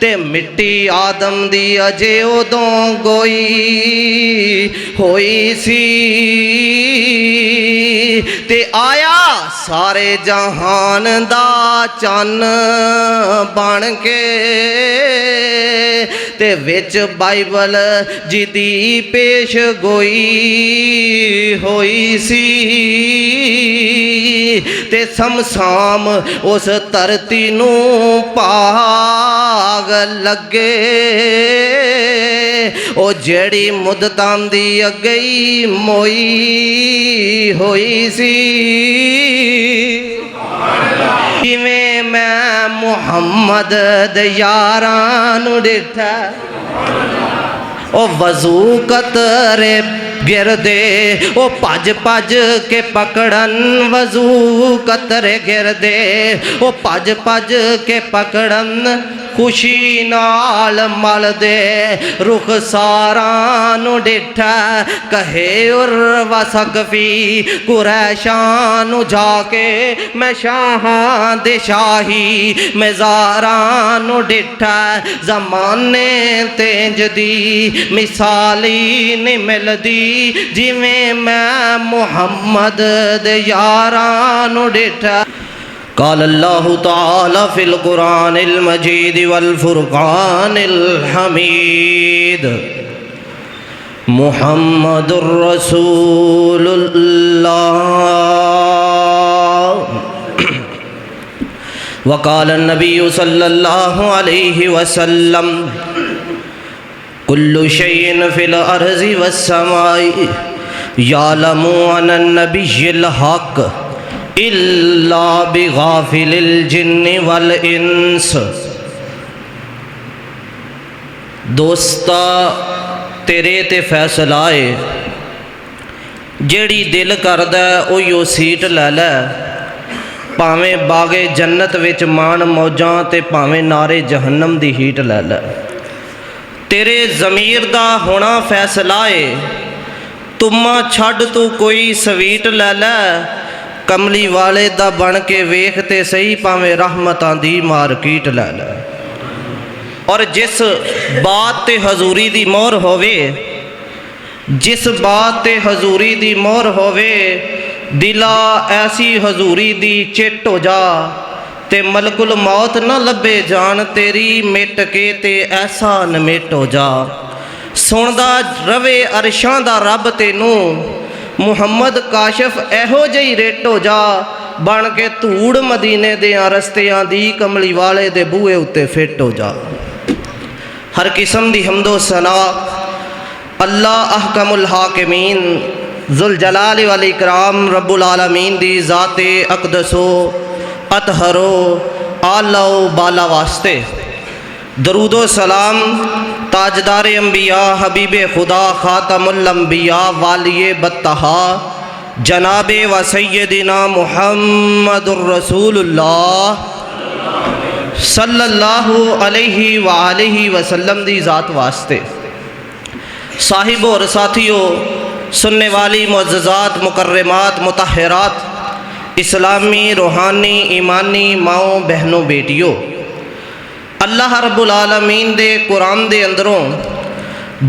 ते मिट्टी आदम दी अजे उदों गोई होई सी ते आया सारे जहान दा चन्न बन के ते विच बाइबल जिदी पेश गोई होई सी ते समसाम उस धरती नू भाग लगे ओ जेड़ी मुद्दतां दी अगई मोई होई सी जिवें मैं मुहम्मद दे यारां नू डिठा ओ वजू कतरे गिरदे ओ भज भज के पकड़न वजू कतरे गिरदे ओ भज भज के पकड़न खुशी नाल मल दे रुख सारां नू डिठा कहे उर्वा सकफी कुरैशां नू जाके मैं शाहां दे शाही मज़ारां नू डिठा ज़माने तेंज दी मिसाली नहीं मिलदी जिवें मैं मुहम्मद दे यारां नू डिठा क़ाल अल्लाहु तआला फ़िल क़ुरानिल मजीद वल फ़ुरक़ानिल हमीद मुहम्मदुर रसूलुल्लाह वक़ाल नबिय्यु सल्लल्लाहु अलैहि वसल्लम कुल्लु शैइन फ़िल अर्ज़ि वस्समाई यालमु अन्न नबिय्यिल हक़ इल्ला बिगाफिलिल जिन्नि वल इंस। दोस्ता तेरे ते फैसला है जेड़ी दिल करदा ओहियो सीट लै लै भावें बागे जन्नत विच मान मौजां ते भावें नारे जहन्नम दी हीट लै लै तेरे ज़मीर दा होना फैसला है तुमा छड्ड तू कोई स्वीट लै लै कमली वाले दा बन के वेख ते सही भावें रहमतां दी मार्कीट लै लै और जिस बात ते हजूरी दी मोहर होवे जिस बात ते हजूरी दी मोहर होवे दिला ऐसी हजूरी दी चिट हो जा ते मलकुल मौत न लभे जान तेरी मिट के ते ऐसा नमिट हो जा सुनदा रवे अरशां दा रब तेनू मुहम्मद काशिफ एहो जही रेट हो जा बन के धूड़ मदीने दियां रस्तियां दी कमली वाले दे बूहे उत्ते फिट हो जा। हर किस्म दी हम्दो सना अल्लाह अहकमुल हाकिमीन जुल जलाल वल इकराम रब्बुल आलमीन दी ज़ाते अक़दसो अतहरो आला बाला वास्ते दरूदो सलाम ताजदार अम्बिया हबीब खुदा ख़ातमुल अम्बिया वालिए बत्तहा जनाबे व सय्यदिना मुहम्मदुर रसूलुल्लाह सल्लल्लाहु अलैहि व आलिहि वसल्लम दी ज़ात वास्ते साहिब और साथियों सुनने वाली मुअज़्ज़ज़ात मुकर्रमात मुतहरात इस्लामी रूहानी ईमानी माओ बहनों बेटियों अल्लाह रब्बुल आलमीन दे कुरान दे अंदरों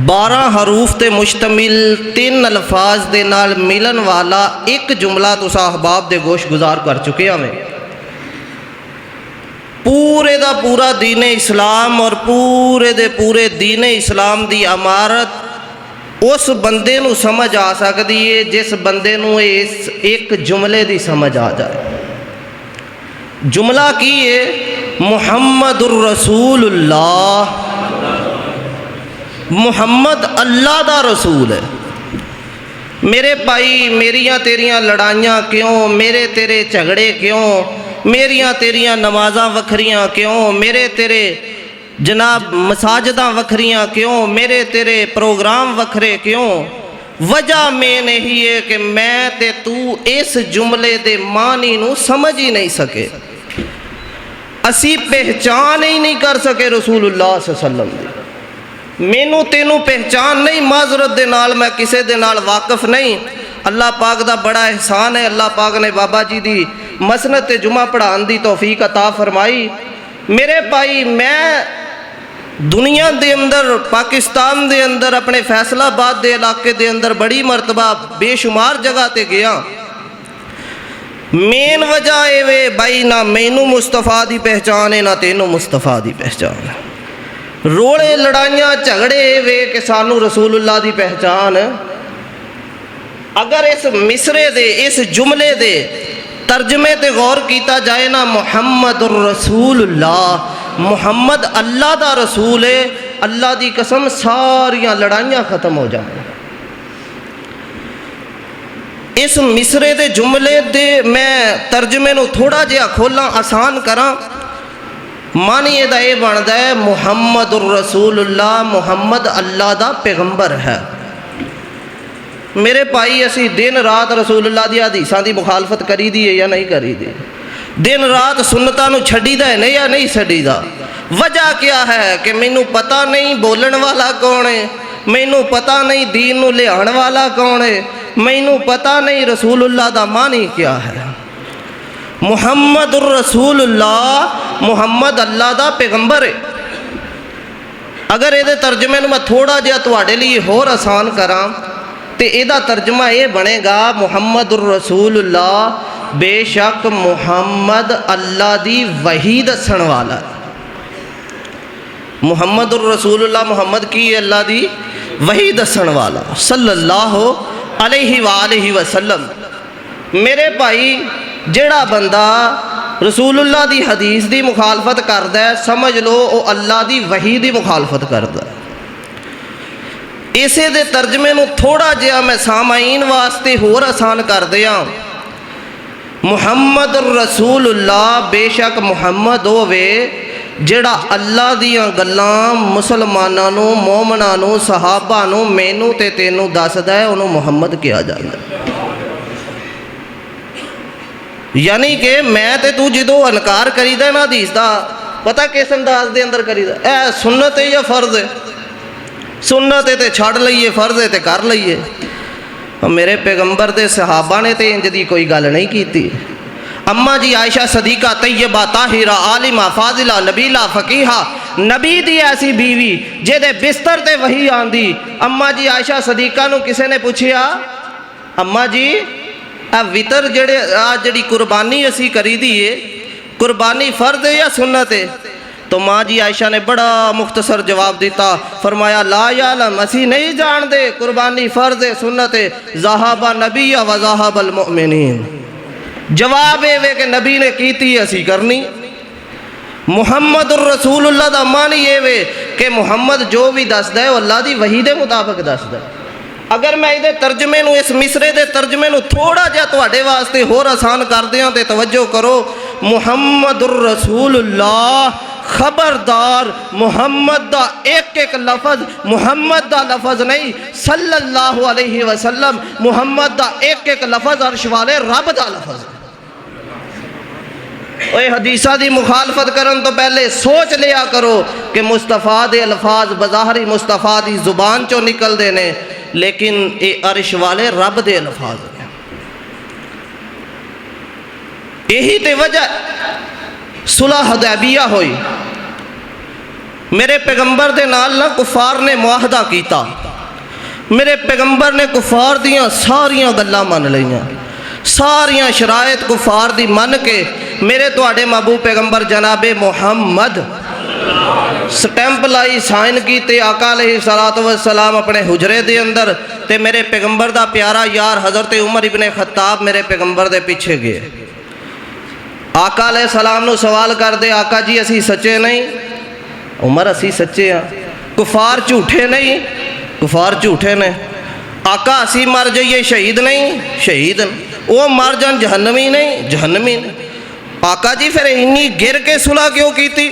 12 हरूफ ते मुश्तमिल 3 अल्फाज दे नाल मिलन वाला एक जुमला तुसा अहबाब दे गोश गुजार कर चुके हमें पूरे दा पूरा दीन इस्लाम और पूरे दे पूरे दीन इस्लाम दी अमारत उस बंदे नू समझ आ सकती है जिस बंदे नू इस एक जुमले दी समझ आ जाए। जुमला की है मुहम्मदुर रसूलुल्लाह मुहम्मद अल्लाह दा रसूल है। मेरे भाई मेरियां तेरियां लड़ाइयां क्यों मेरे तेरे झगड़े क्यों मेरियां तेरियां नमाज़ां वखरियां क्यों मेरे तेरे जनाब मसाजदां वखरियां क्यों मेरे तेरे प्रोग्राम वखरे क्यों वजह मेन यही है कि मैं ते तू इस जुमले दे मानी नू समझ ही नहीं सके असी पहचान ही नहीं कर सके रसूलुल्लाह सल्लल्लाहु अलैहि वसल्लम मैनू तेनू पहचान नहीं माजरत दे नाल मैं किसे दे नाल वाकफ नहीं। अल्लाह पाक दा बड़ा एहसान है अल्लाह पाक ने बाबा जी दी मसनद ते जुमा पढ़ाने दी तौफीक अता फरमाई। मेरे भाई मैं दुनिया दे अंदर पाकिस्तान दे अंदर अपने फैसलाबाद दे इलाके दे अंदर बड़ी मरतबा बेशुमार जगह ते गया। मेन वजह ये वे भाई ना मैनू मुस्तफा दी पहचान है ना तेनू मुस्तफा दी पहचान है। रोले लड़ाइयाँ झगड़े वे कि सानू रसूलुल्लाह दी पहचान। अगर इस मिसरे दे इस जुमले दे तर्जमे ते गौर किया जाए ना, मुहम्मदुर रसूलुल्लाह, मुहम्मद अल्लाह दा रसूल है, अल्लाह दी कसम सारियां लड़ाइयाँ खत्म हो जाए। इस मिसरे दे जुमले दे मैं तर्जमे नू थोड़ा जिहा खोला आसान करा। मन एदा ये बनता है मुहम्मदुर रसूलुल्लाह, मुहम्मद अल्लाह दा पैगंबर है। मेरे भाई असी दिन रात रसूलुल्लाह दी हदीसां दी मुखालफत करी दी है या नहीं करी दी? दिन रात सुन्नतां नू छड्डीदा है नहीं या नहीं छड्डीदा? वजह क्या है कि मैनू पता नहीं बोलण वाला कौन है, मैनू पता नहीं दीन नू लियाण वाला कौन है, मैनू पता नहीं रसूलुल्लाह दा मानी क्या है। मुहम्मदुर रसूलुल्लाह, मुहम्मद अल्लाह दा पैगंबर है। अगर ये तर्जमे मैं थोड़ा जिहा तुहाडे लिए होर आसान करा तो यदा तर्जमा ये बनेगा मुहम्मदुर रसूलुल्लाह बेशक मुहम्मद अल्लाह दी वही दसन वाला। मुहम्मदुर रसूलुल्लाह मुहम्मद की अल्लाह दी वही दसन वाला सल्लल्लाहु अलैहि वसल्लम। मेरे भाई जेड़ा बंदा रसूलुल्लाह दी हदीस दी मुखालफत करदा है, समझ लो वो अल्लाह दी वही दी मुखालफत करदा है। इसे दे तर्जमे नू थोड़ा जिहा मैं सामाईन वास्ते होर आसान कर दिया। मुहम्मद रसूलुल्लाह बेशक मुहम्मद होवे जेड़ा अल्लाह दियां गल्लां मुसलमानां नू, मोमनां नू, सहाबा नू, मैनू ते तेनू दसदा है, उन्होंने मुहम्मद कहा जाता। यानी कि मैं ते तू जो इनकार करीदा ना हदीस का, पता किस अंदाज के अंदर करीदा? ए सुन्नत है या फर्ज है? सुन्नत है तो छड़ लईए, फर्ज है तो कर लईए। मेरे पैगंबर दे सहाबा ने तो इंज दी कोई गल नहीं की। अम्मा जी आयशा सदीका तैयबा ताहिरा आलिमा फाजिला नबीला फकीहा, नबी दी ऐसी बीवी जेदे बिस्तर ते वही आंदी। अम्मा जी आयशा सदीका नू किसी ने पूछया, अम्मा जी आ वितर जेड़े आ जड़ी कुर्बानी असी करी दी है, कुर्बानी फर्ज है या सुन्नत है? तो माँ जी आयशा ने बड़ा मुख्तसर जवाब दिता, फरमाया ला यालम, असी नहीं जानते कुर्बानी फर्ज है सुन्नत है, ज़हाबा नबी व ज़हाबल मुमिनीन। जवाब ये वे कि नबी ने की असी करनी। मुहम्मदुर रसूलुल्लाह दा मान ये वे कि मुहम्मद जो भी दसदा है वो अल्लाह दी वही दे मुताबिक दसदा है। अगर मैं ये तर्जमे नू, इस मिसरे के तर्जमे नू थोड़ा जिहा तुहाडे वास्ते होर आसान कर दियां तो तवज्जो करो। मुहम्मदुर रसूलुल्लाह, खबरदार मुहम्मद दा एक एक लफज मुहम्मद दा लफज नहीं, सल्लल्लाहु अलैहि वसल्लम मुहम्मद दा एक एक लफज अर्श वाले रब दा लफज। ओए हदीसा दी मुखालफत करन तो पहले सोच लिया करो कि मुस्तफा दे अल्फाज बज़ाहरी मुस्तफा दी जुबान चो निकलते ने, लेकिन ये अर्श वाले रब दे अल्फाज ने। यही तो वजह सुलह हुदैबिया हुई। मेरे पैगंबर दे नाल ना कुफार ने मुआहदा किया। मेरे पैगंबर ने कुफार दियां सारियां गल्लां मन लईयां, सारियां शरायत कुफार दी मन के मेरे तुहाडे महबूब पैगंबर जनाबे मुहम्मद स्टैंप लाई, साइन की ते आका अलैहिस्सलातु वस्सलाम अपने हुजरे दे अंदर, ते मेरे पैगंबर दा प्यारा यार हज़रत उमर इब्ने खत्ताब मेरे पैगंबर दे पीछे गए। आका अलैहिस्सलाम नू सवाल कर दे, आका जी असी सच्चे नहीं? उमर असी सच्चे हाँ। कुफार झूठे नहीं? कुफार झूठे ने। आका असी मर जाइए शहीद नहीं? शहीद। वो मर जान जहन्नमी नहीं? जहन्नमी ने। आका जी फिर इन्नी गिर के सुलह क्यों की?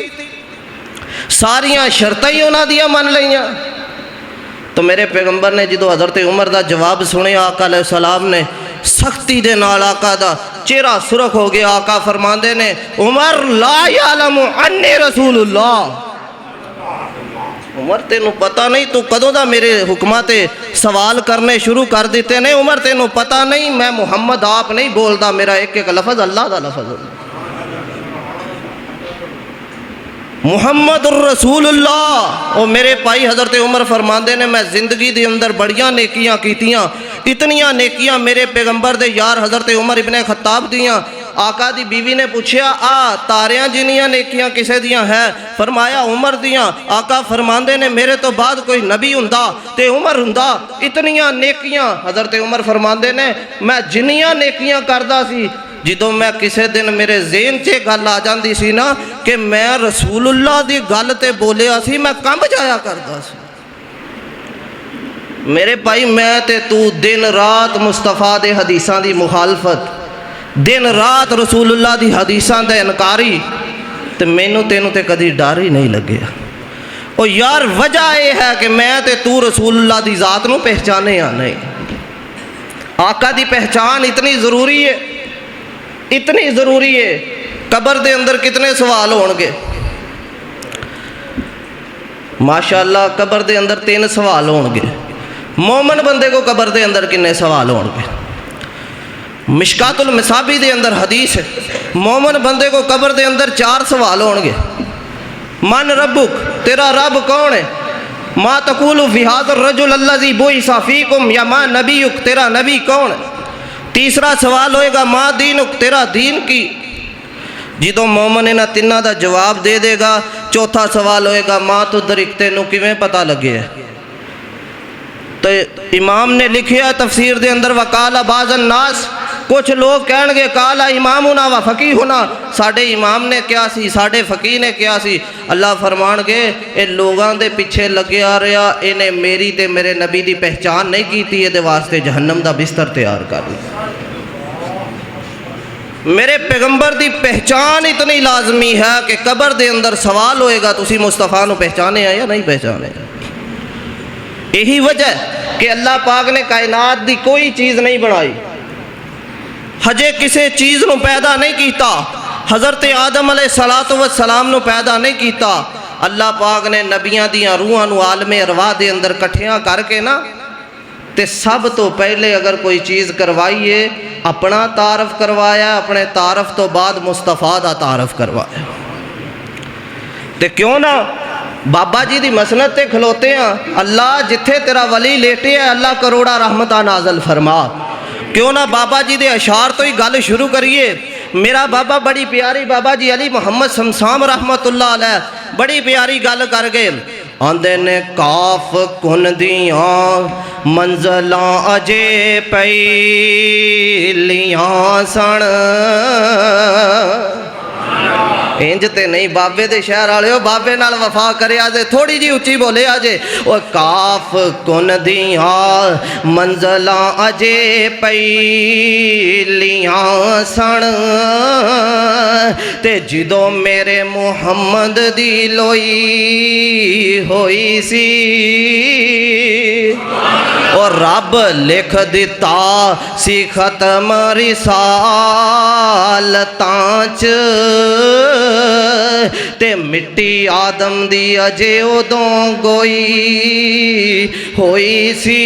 सारियां शर्तां ही उन्हां दियां मन लईयां। तो मेरे पैगंबर ने जो हज़रत उमर का जवाब सुने, आका अलैहिस्सलाम ने सख्ती दे नाल आका दा चेहरा सुरख हो गया। आका फरमांदे ने, उमर ला यालमु अन्नी रसूलुल्लाह। उमर तेनू पता नहीं तू कदों दा मेरे हुक्मां ते सवाल करने शुरू कर दिते ने? उमर तेनू पता नहीं मैं मुहम्मद आप नहीं बोलता, मेरा एक एक लफज अल्लाह दा लफज। मुहम्मद रसूलुल्लाह। और मेरे भाई हज़रत उमर फरमाते ने मैं जिंदगी के अंदर बड़ियां नेकियां कीतियां, इतनियां नेकियां मेरे पैगंबर दे यार हज़रत उमर इब्ने खत्ताब दियां। आका दी बीवी ने पूछया आ तारियां जिनियां नेकियां किसे दियां है? फरमाया उमर दियां। आका फरमाते ने मेरे तो बाद कोई नबी हुंदा ते उमर हुंदा। इतनियां नेकियां हज़रत उमर फरमाते ने मैं जिनियां नेकियां करदा सी, ਜਦੋਂ मैं किसी दिन मेरे ज़हन च गल आ जाती सी ना कि मैं रसूलुल्लाह की गल ते बोलिया सी, मैं कंब जाया करता सी। मेरे भाई मैं ते तू दिन रात मुस्तफा दे हदीसां दी मुखालफत, दिन रात रसूलुल्लाह दी हदीसां दा इनकारी, ते मैनू तेनू ते कदी डर ही नहीं लग्या। और यार वजह यह है कि मैं ते तू रसूलुल्लाह दी ज़ात नू पहचाने या नहीं। आका दी पहचान इतनी ज़रूरी है, इतनी ज़रूरी है। कबर दे अंदर कितने सवाल होंगे माशाअल्लाह, कबर दे अंदर 3 सवाल होंगे। मोमन बंदे को कबर दे अंदर कितने सवाल होंगे? मिशकातुल मसाबी दे अंदर हदीस है, मोमन बंदे को कबर दे अंदर 4 सवाल होंगे। मन रब्बुक, तेरा रब कौन है? मा तकूलु फी हाज़र रजुल अल्लज़ी बुइसा फीकुम, या मा नबीयुक, तेरा नबी कौन है? तीसरा सवाल होएगा माँ दीनुक, तेरा दीन की। जो मोमन इन्हां तिन्हां दा जवाब दे देगा, चौथा सवाल होएगा माँ तो दरिक तेनू किवें पता लगे है? तो इमाम ने लिखिया तफसीर दे अंदर वकाला बाज़न नास, कुछ लोग कहेंगे काला इमामुना व फकीहुना, साडे इमाम ने क्या सी, साडे फकीह ने क्या सी। अल्लाह फरमानगे ये लोगों के पिछे लगे आ रहा, इन्हें मेरी ते मेरे नबी की पहचान नहीं की, ये वास्ते जहन्नम का बिस्तर तैयार कर लिया। मेरे पैगंबर की पहचान इतनी लाजमी है कि कबर दे अंदर सवाल होएगा तुसी मुस्तफा नू पहचाने या नहीं पहचाने। यही वजह कि अल्लाह पाक ने कायनात की कोई चीज़ नहीं बनाई, हजे किसी चीज़ को पैदा नहीं किया। हज़रत आदम अलैहिस्सलातु वस्सलाम नू पैदा नहीं किया। अल्लाह पाक ने नबियां दियां रूहां नू आलमे अरवाह दे अंदर कट्ठियां करके ना, ते सब तो पहले अगर कोई चीज़ करवाई है अपना तारफ करवाया, अपने तारफ तो बाद मुस्तफा दा तारफ करवाया। ते क्यों ना बाबा जी की मसनत ते खलोते हैं, अल्लाह जिथे तेरा वली लेटे है अल्लाह करोड़ा रहमतां नाज़िल फरमा। क्यों ना बाबा जी के अशार तो ही गल शुरू करिए। मेरा बाबा बड़ी प्यारी बाबा जी अली मुहम्मद शमसाम रहमतुल्लाह अलैह बड़ी प्यारी गल कर गए। आंदे ने काफ कुन दियां मंज़िलां अजे पईलियां सन, इंज ते नहीं बाबे दे शहर वाले हो, बाबे नाल वफा करिया जे, थोड़ी जी उच्ची बोले आजे। ओ काफ कुन दियां मंज़िलां अजे पईलियां सन, ते जिदों मेरे मुहम्मद दी लोई होई सी, और रब लिख दिता सी खत्म रिसालतां च, ते मिट्टी आदम दी अजे उदों गोई होई सी,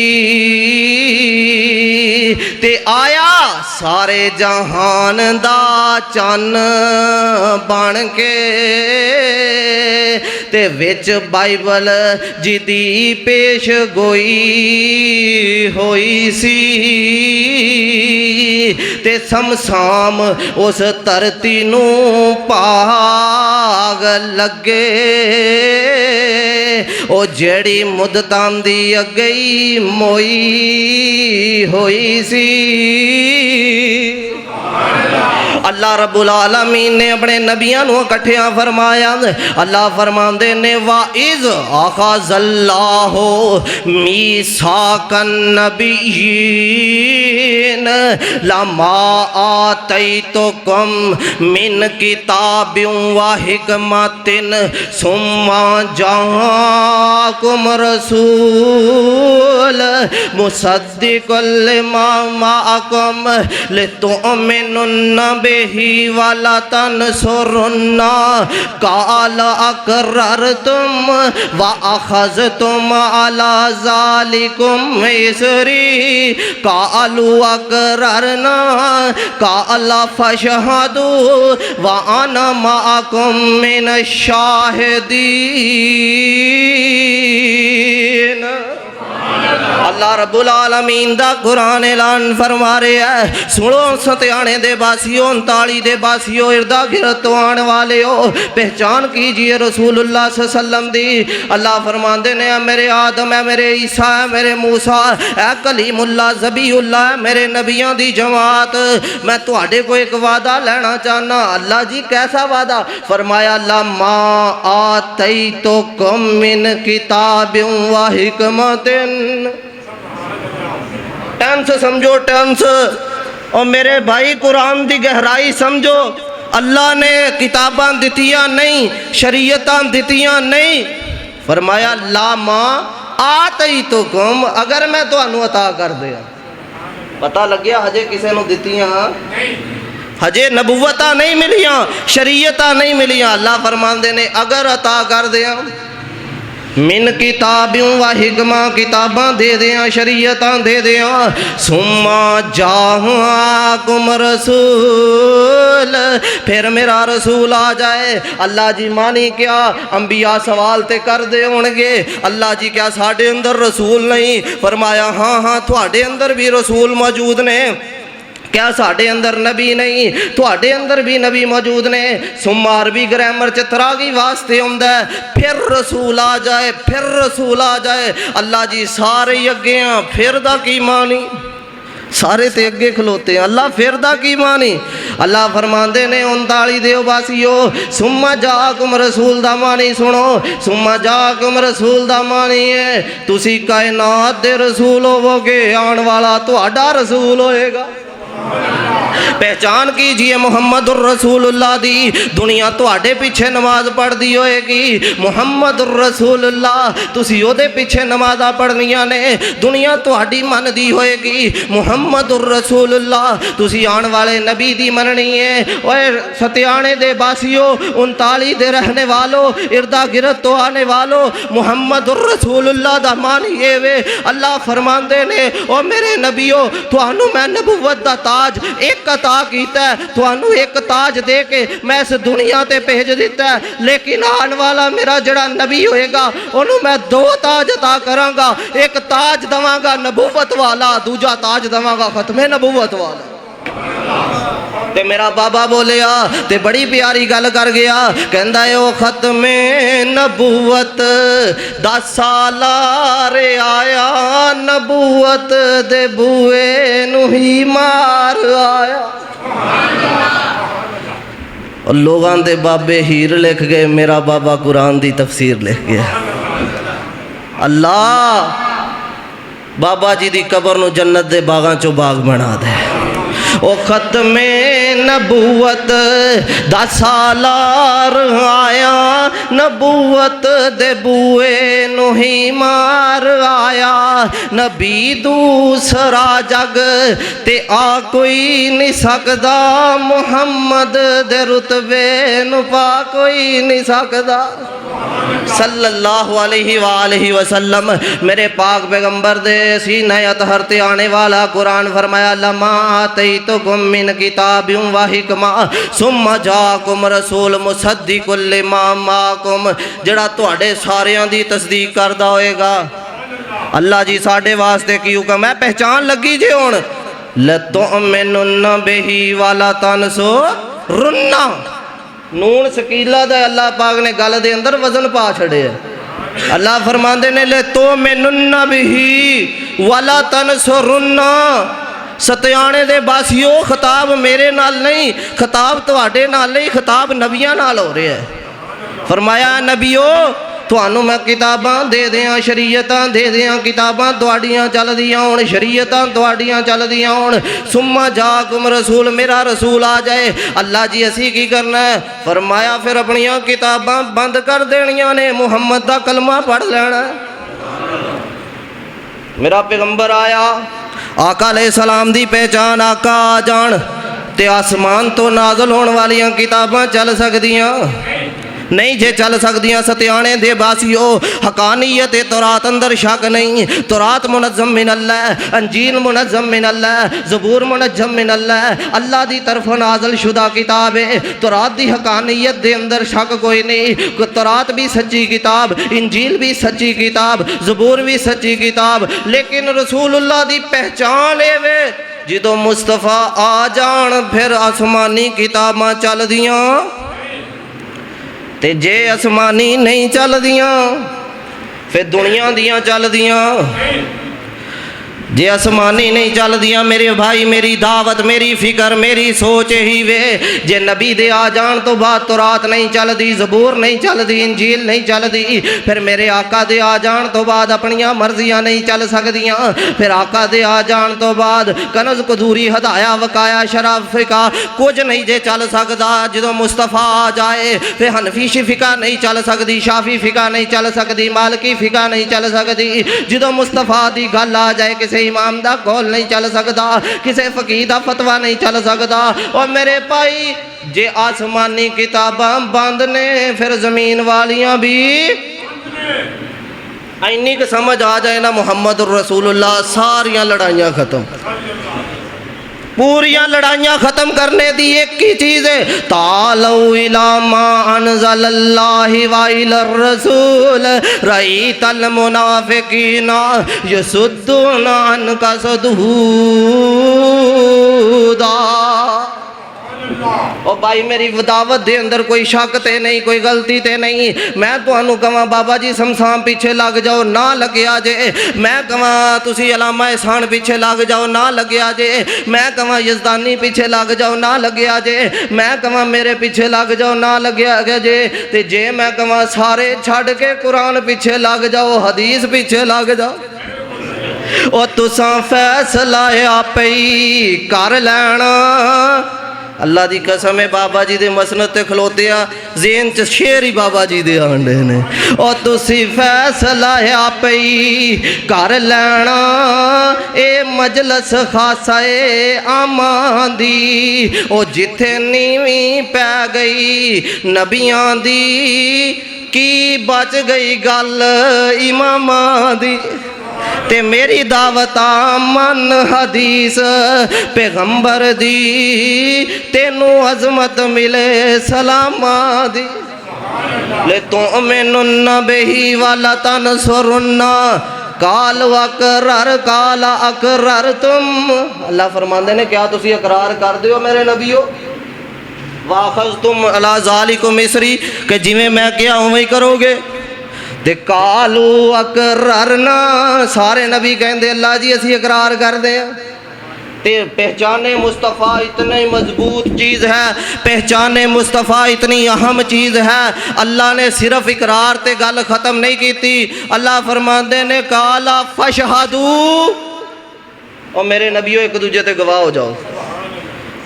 ते आया सारे जहान दा चन्न बन के, ते विच बाइबल जिदी पेश गोई होई सी, ते समसाम उस धरती नू भाग लगे, ओ जेड़ी मुद्दतां दी अगई मोई होई सी। अल्लाह रब्बुल आलमीन ने अपने नबियां नू इकट्ठियां फरमाया। अल्लाह फरमांदे ने वाइज़ अख़ज़ल्लाहु मीसाकन नबिय्यीन लमा आतैतुकुम मिन किताबिन व हिकमतिन सुम्मा जाअकुम रसूल मुसद्दिक़ुल लिमा मअकुम लितुअमिनु तुमिनुन्न बिही वला तनसुरुन्ना काल अकररतुम व अखज़तुम अला ज़ालिकुम इसरी कालू अकररना काल फशहदू व अना मअकुम मिनश शाहिदीन। अल्लाह रब्बुल आलमीन दा कुरान ऐलान फरमा रहा है, सुनो सत्याने दे बासियो, 39 दे बासियो, इर्दा गिरद तो आने वाले हो, पहचान कीजिए रसूलुल्लाह सल्लल्लाहु अलैहि वसल्लम दी। अल्लाह फरमाते ने मेरे आदम है, मेरे ईसा है, मेरे मूसा है, कलीमुल्लाह ज़बीहुल्लाह है, मेरे नबियों दी जमात। मैं तुहाडे को एक वादा लेना चाहना। अल्लाह जी कैसा वादा? फरमाया लम्मा आतैतुकुम मिन किताबिन व हिकमतिन। टेंस समझो, टेंस। और मेरे भाई कुरान की गहराई समझो। अल्लाह ने किताबां दितियां नहीं, शरीयतां दितियां नहीं। फरमाया लामा आतैतुकुम, अगर मैं तुहानू अता कर दिया। पता लग्या हजे किसी नू दितियां हजे नबुवतां नहीं मिलियां, शरीयतां नहीं मिलियां। अल्लाह फरमांदे ने अगर अता कर दिया मिन किताबियों व हिकमा, किताबां दे दियां, शरीयतां दे दियां। सुम्मा जाकुम रसूल, फिर मेरा रसूल आ जाए। अल्लाह जी मानी क्या? अंबिया सवाल ते कर दे होंगे, अल्लाह जी क्या साढ़े अंदर रसूल नहीं? फरमाया हाँ हाँ तुहाडे अंदर भी रसूल मौजूद ने। क्या साढ़े अंदर नबी नहीं? तुहाडे अंदर भी नबी मौजूद ने। सुम्मा अरबी ग्रामर च तरागी वास्ते आउंदा है, फिर रसूल आ जाए, फिर रसूल आ जाए। अल्लाह जी सारे अगे हैं, फिर दा की मानी? सारे ते अगे खलोते हैं, अल्लाह फिर दा की मानी? अल्लाह फरमांदे ने 39 देव बासियो, सुम्मा जाकुम रसूल दा मानी सुनो। सुम्मा जाकुम रसूल दा मानी है तुसी कायनात दे रसूल होवोगे, आने वाला तुहाडा रसूल होएगा। पहचान कीजिए मुहम्मदुर रसूलुल्लाह दी। दुनिया तुहाडे पीछे नमाज पढ़दी होएगी, मुहम्मदुर रसूलुल्लाह तुसी ओदे पीछे नमाज़ां पढ़नियां ने। दुनिया तुहाडी मनदी होएगी, मुहम्मदुर रसूलुल्लाह तुसी आने वाले नबी दी मननी है। ओए सत्याने दे बासियो, 39 दे रहने वालों, इर्दा गिरद तो आने वालों, मुहम्मदुर रसूलुल्लाह दा मानिए वे। अल्लाह फरमांदे ने ओ मेरे नबियो, तुहानू मैं नबुवत दा ताज एक अता कीता है, तुहानू एक ताज दे के मैं इस दुनिया ते भेज दिता है। लेकिन आने वाला मेरा जड़ा नबी होएगा उन्होंने मैं 2 ताज अता करांगा। एक ताज दवांगा नबुवत वाला, दूजा ताज दवांगा खत्मे नबुवत वाला। ते मेरा बाबा बोलिया ते बड़ी प्यारी गल कर गया, कहंदा है ओ खत्मे नबुवत 10 साल रे आया, नबुवत दे बूए नू ही मार आया। और लोगां दे बाबे हीर लिख गए, मेरा बाबा कुरान दी तफसीर लिख गया। अल्लाह बाबा जी दी कबर नू जन्नत दे बागां चो बाग बना दे। ओ खत्मे नबुवत 10 साल आया, नबुवत दे बूए नू ही मार आया। नबी दूसरा जग ते आ कोई नहीं सकदा, मुहम्मद दे रुतबे नू पा कोई नहीं सकदा। सल्लल्लाहु अलैहि वसल्लम मेरे पाक पैगंबर दे सीने अतहर ते आने वाला कुरान फरमाया लमा आतैतुकुम मिन किताबिन व हिकमा सुम्मा जाकुम रसूल मुसद्दिकुल लिमा माकुम, जड़ा तुहाडे सारियां दी तस्दीक करदा होएगा। अल्लाह जी साडे वास्ते की हुक्म है, पहचान लगी जे हुण लतुमिनुन्न बिही वला तनसुरुन्ना। नून सकीला दा अल्लाह पाक ने गल दे अंदर वजन पा छड़े। अल्लाह फरमांदे ने ले तो मिनुन्ना बिही वला तनसुरुन्ना। सत्याने दे बासियो, खिताब मेरे नाल नहीं, खिताब तुहाडे नाल नहीं, खिताब नबियां नाल हो रहा है। फरमाया नबियो तुहानू मैं किताबां दे दियां, शरीयतां दे दियां, किताबां तुहाडियां चलदियां होण, शरीयतां तुहाडियां चलदियां होण। सुम्मा जाकुम रसूल, मेरा रसूल आ जाए। अल्लाह जी असी की करना है? फरमाया फिर अपनियां किताबां बंद कर देनियां ने, मुहम्मद दा कलमा पढ़ लेना। मेरा पैगंबर आया, आका अलैहि सलाम दी पहचान आका आ जान ते आसमान तो नाज़िल होने वालियां किताबां चल सकदियां नहीं? जे चल सकदियां सत्याने दे बासियो हकानियत तौरात अंदर शक नहीं। तौरात मुनज़्ज़म मिन अल्लाह, अंजील मुनज़्ज़म मिन अल्लाह, ज़बूर मुनज़्ज़म मिन अल्लाह, अल्लाह दी तरफ नाज़िल शुदा किताब है। तौरात दी हकानियत दे अंदर शक कोई नहीं। तौरात भी सच्ची किताब, इंजील भी सच्ची किताब, ज़बूर भी सच्ची किताब, लेकिन रसूलुल्लाह दी पहचान है वे जो मुस्तफ़ा आ जान फिर आसमानी किताबां चल दियां ते जे आसमानी नहीं चल दियां फिर दुनिया दियां चल दियां। जे आसमानी नहीं चल दियां मेरे भाई, मेरी दावत, मेरी फिक्र, मेरी सोच ही वे जे नबी दे आ जान तो बाद तौरात नहीं चलदी, ज़बूर नहीं चलदी, इंजील नहीं चलदी, फिर मेरे आका दे आ जान तो बाद अपनियां मर्जियां नहीं चल सकदियां। फिर आका दे आ जान तो बाद कनज़ कदूरी हदाया वकाया शराब फिका कुछ नहीं जे चल सकदा। जो मुस्तफ़ा आ जाए फिर हनफी शिफिका नहीं चल सकदी, शाफी फिका नहीं चल सकदी, मालकी फिका नहीं चल सकदी। जो मुस्तफ़ा दी गल आ जाए किसी इमाम दा कौल नहीं चल सकता, किसी फकीह दा फतवा नहीं चल सकता। और मेरे भाई जे आसमानी किताबां बंद ने फिर जमीन वालियां भी इन्नी क समझ आ जाए ना मुहम्मद रसूलुल्लाह, सारियां लड़ाइयां खत्म। पूरियां लड़ाइयां खत्म करने दी एक ही चीज़ है, तालौ इला मा अनज़लल्लाहि व इलर रसूल रईतल मुनाफिकीना यसुद्दूना अन्का सदूदा। ओ भाई मेरी दावत दे अंदर कोई शक ते नहीं, कोई गलती ते नहीं। मैं तुहानू कहां बाबा जी समसाम पीछे लग जाओ ना लग्या जे, मैं कहां तुसी अलामा एहसान पीछे लग जाओ ना लग्या जे, मैं कहां यज़दानी पीछे लग जाओ ना लग्या जे, मैं कहां मेरे पीछे लग जाओ ना लग्या जे, ते जे मैं कहां सारे छड़ के कुरान पीछे लग जाओ, हदीस पीछे लग जाओ। ओ तुसां फैसला आपे ही कर लैना। अल्लाह दी कसम है बाबा जी दे मसनद ते खलोते आ ज़हन च शेर ही बाबा जी दे आंडे ने। और तुसी फैसला आपे ही कर लैना, ए मजलस खासा ए आमां दी, ओ जिथे नीवीं पै गई नबियां दी, की बच गई गल इमामां दी। ते मेरी दावत मन हदीस पैगंबर दी, तेनू अजमत मिले सलामा दी। ले तो मैनुन्ना बेही वाला तन सुरुन्ना काल अकरर काला अकरर तुम। अल्लाह फरमांदे ने क्या तुसी इकरार कर दियो मेरे नबियो, वाखज तुम अला ज़ालिकुम मिस्री के जिमें मैं क्या उवें ही करोगे। ते कालू अकररना सारे नबी कहते अल्लाह जी असी इकरार करते हैं। ते पहचाने मुस्तफ़ा इतनी मजबूत चीज़ है, पहचाने मुस्तफ़ा इतनी अहम चीज़ है। अल्लाह ने सिर्फ इकरार ते गल ख़त्म नहीं की थी, अल्लाह फरमाते ने काला फशहदू, और मेरे नबियों एक दूजे ते गवाह हो जाओ।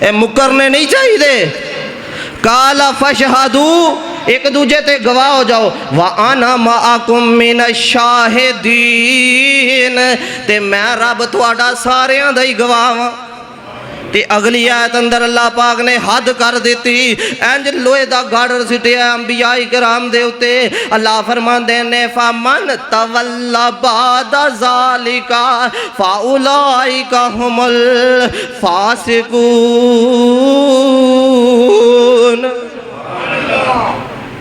ए मुकरने नहीं चाहिए, काला फशहदू एक दूजे ते गवाह हो जाओ। व आना माकुम मिन शाहिदीन, ते मैं रब तुहाडा सारियां दा ही गवाह वां। ते अगली आयत अंदर अल्लाह पाक ने हद कर दी, इंज लोहे दा गढ़ सिटिया अंबिया किराम दे उत्ते। अल्लाह फरमांदे ने फमन तवल्ला बाद ज़ालिका फाउलाइका हुमुल फासिकून।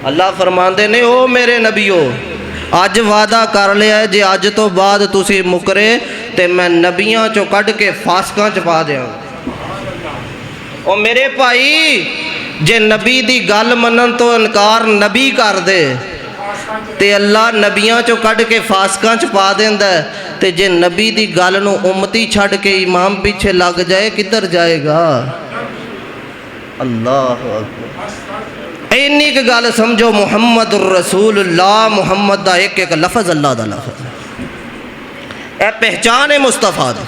अल्लाह फरमांदे ने ओ मेरे नबियो अज वादा कर लिया जे अज तो बाद तुसी मुकरे ते मैं नबियां चो कढ़ के फासकां च पा दियां। ओ मेरे भाई जे नबी दी गल मनन तो इनकार नबी कर दे ते अल्लाह नबियां चो कढ़ के फासकां च पा देंदा, ते जे नबी दी गल नूं उम्मती छड़ के इमाम पीछे लग जाए किधर जाएगा। अल्लाह अकबर। इन्नी क गल समझो मुहम्मद रसूलुल्लाह, मुहम्मद दा एक एक लफज अल्लाह दा लफज है। पहचान है मुस्तफ़ा दी,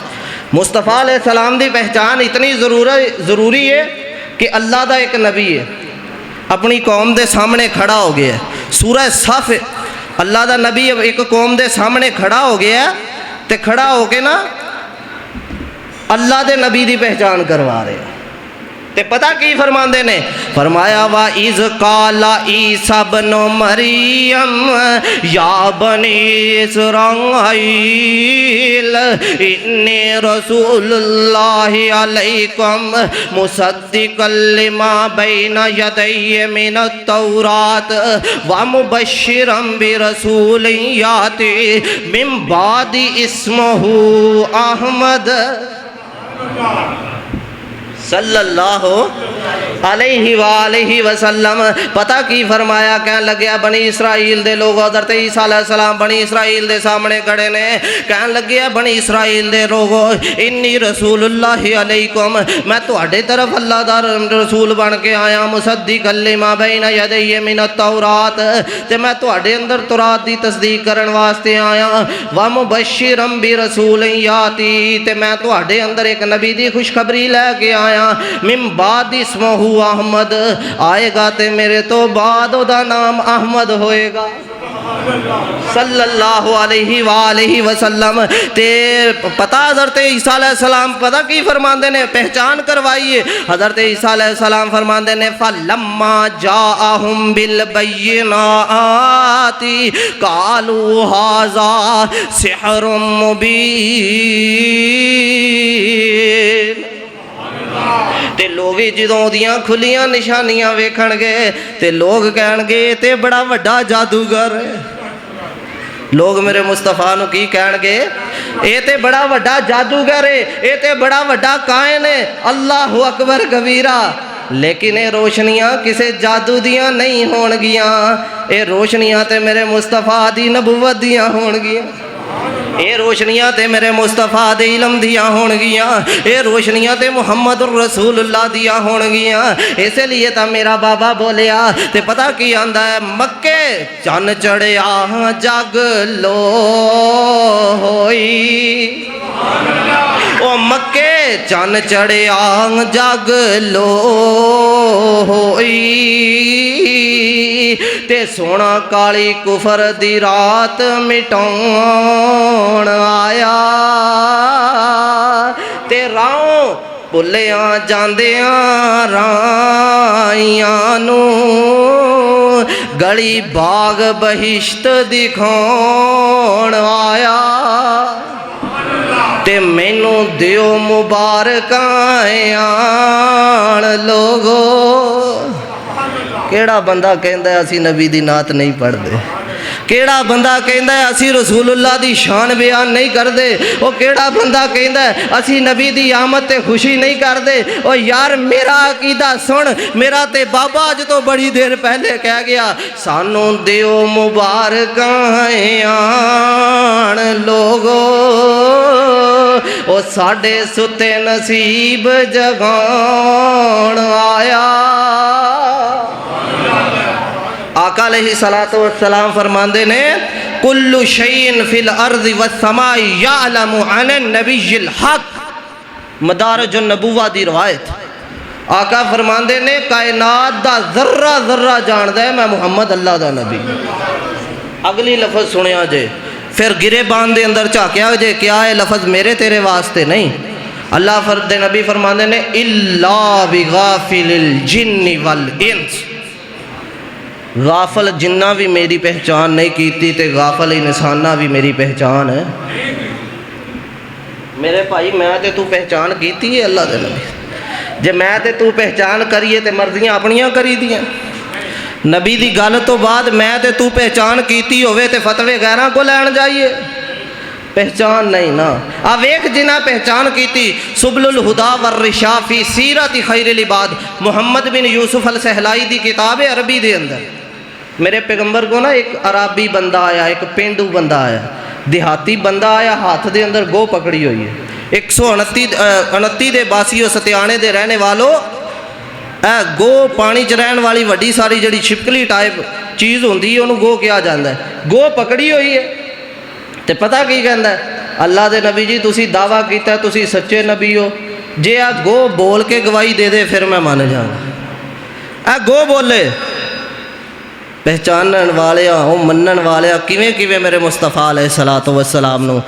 मुस्तफ़ा अलैहि सलाम दी पहचान इतनी ज़रूरी है कि अल्लाह दा एक नबी है अपनी कौम दे सामने खड़ा हो गया है। सूरह सफ अल्लाह दा नबी एक कौम दे सामने खड़ा हो गया है, ते खड़ा हो के ना अल्लाह दे नबी दी पहचान करवा रहे हैं। ते पता की फरमांदे ने, फरमाया वा इज़ काला ईसा बनो मरियम या बनी इस्राईल इन्नी रसूलुल्लाहि अलैकुम मुसद्दिक़ल लिमा बैना यदैहि मिनत तौरात व मुबश्शिरम बिरसूलिन याति मिन बादि इस्मुहु अहमद सल्लल्लाहु अलैहि वसल्लम। पता की फरमाया, कह लग्या बनी इसराइल दे लोग हज़रत ईसा अलैहिस्सलाम बनी इसराइल दे सामने खड़े ने, कह लग्या बनी इसराइल दे लोगो इन्नी रसूलुल्लाहि अलैकुम, मैं तुहाडे तरफ अल्लाह दा रसूल बन के आया, मुसद्दिक़ल लिमा बैना यदैहि मिनत तौरात, ते मैं तुहाडे अंदर तौरात दी तस्दीक करन वास्ते आया, व मुबश्शिरम बिरसूलिन याति, ते मैं तुहाडे अंदर एक नबी दी खुशखबरी लैके आया, मिन बाद इस्मुहु अहमद, आएगा ते मेरे तो बाद ओदा नाम अहमद होएगा सल्लल्लाहु अलैहि वसल्लम। ते पता हज़रत ईसा अलैहिस्सलाम पता की फरमांदे ने, पहचान करवाइए। हज़रत ईसा अलैहिस्सलाम फरमांदे ने फलम्मा जाअहुम बिल बय्यिनाति कालू हाज़ा सिहरुम मुबीन। ते लोग जदों दियां खुलियां निशानियां वेखणगे ते लोग कहणगे ते बड़ा वड्डा जादूगर है। लोग मेरे मुस्तफा नूं की कहणगे, ये ते बड़ा वड्डा जादूगर है, ये ते बड़ा वड्डा कायन है, अल्लाहु अकबर कबीरा। लेकिन ये रोशनियां किसे जादू दियां नहीं होणगियां, ये रोशनियां ते मेरे मुस्तफा दी नबुवत दियां होणगियां, ये रोशनियां ते मेरे मुस्तफा दे इलम दियां होणगियां, ये रोशनियां ते मुहम्मदुर रसूलुल्लाह दियां होणगियां। इसलिए तो मेरा बाबा बोलिया ते पता की आंदा है, मक्के चन चढ़िया जग लो होई, ओ मक्के चन चढ़िया जग लो होई, ते सोना काली कुफर दी रात मिटाउण आया, ते राहों भुल्लियां जांदियां राहियां नूं गली बाग बहिश्त दिखाउण आया, ते मैनू दियो मुबारकां लोगो। केड़ा बंदा कहंदा है असी नबी दी नात नहीं पढ़ते, केड़ा बंदा कहंदा है असी रसूलुल्लाह दी शान बयान नहीं करते, ओ केड़ा बंदा कहंदा है असी नबी दी आमद ते खुशी नहीं करते। ओ यार मेरा अकीदा सुन, मेरा ते बाबा अज तो बड़ी देर पहले कह गया, सानू दियो मुबारकां लोगो, ओ साडे सुते नसीब जगाउण आया। आका अलैहिस्सलातु वस्सलाम फरमांदे ने, कुल्लु शैइन फिल अर्ज़ि वस्समाई यअलमु अन नबिय्यिल हक, मदारजुन नबुव्वा दी रवायत। आका फरमांदे ने कायनात दा जर्रा जर्रा जानदा है मैं मुहम्मद अल्लाह दा नबी। अगली लफज सुनिया जे, फिर गिरेबान दे अंदर झाकिया जे, क्या है लफज मेरे तेरे वास्ते नहीं। अल्लाह दे नबी फरमांदे ने इल्ला बिगाफिलिल जिन्नि वल इंस, गाफल जिन्ना भी मेरी पहचान नहीं की ते गाफल इंसाना भी मेरी पहचान है। मेरे भाई मैं ते तू पहचान की है अल्लाह दे नबी, जे मैं ते तू पहचान करिए ते मर्जियां अपनियां करी दियां। नबी दी गल तो बाद मैं ते तू पहचान कीती होवे ते फतवे गैरां को लैन जाइए, पहचान नहीं ना। आ वेख जिन्हें पहचान की सुबलुल हुदा वर रिशाफी सीरत खैरिल इबाद, मुहम्मद बिन यूसुफ अल सहलाई दी किताब है अरबी दे अंदर। मेरे पैगंबर को ना एक अराबी बंदा आया, एक पेंडू बंदा आया, देहाती बंदा आया, हाथ दे अंदर गो पकड़ी हुई है। 129 दे बासियों सत्याने दे रहने वालों, गो पानी च रहन वाली वड्डी सारी जिहड़ी छिपकली टाइप चीज़ होंदी है उन्होंने गो कहा जाता है। गो पकड़ी हुई है तो पता की कहता है, अल्लाह दे नबी जी तुसी दावा किया तुसी सच्चे नबी हो, जे आ गो बोल के गवाही दे दे फिर मैं मान जाऊँगा। आ गो बोले, पहचानन वाले ओ मनन वाले किवें किवें मेरे मुस्तफा अलैहिस्सलातु वस्सलाम नूं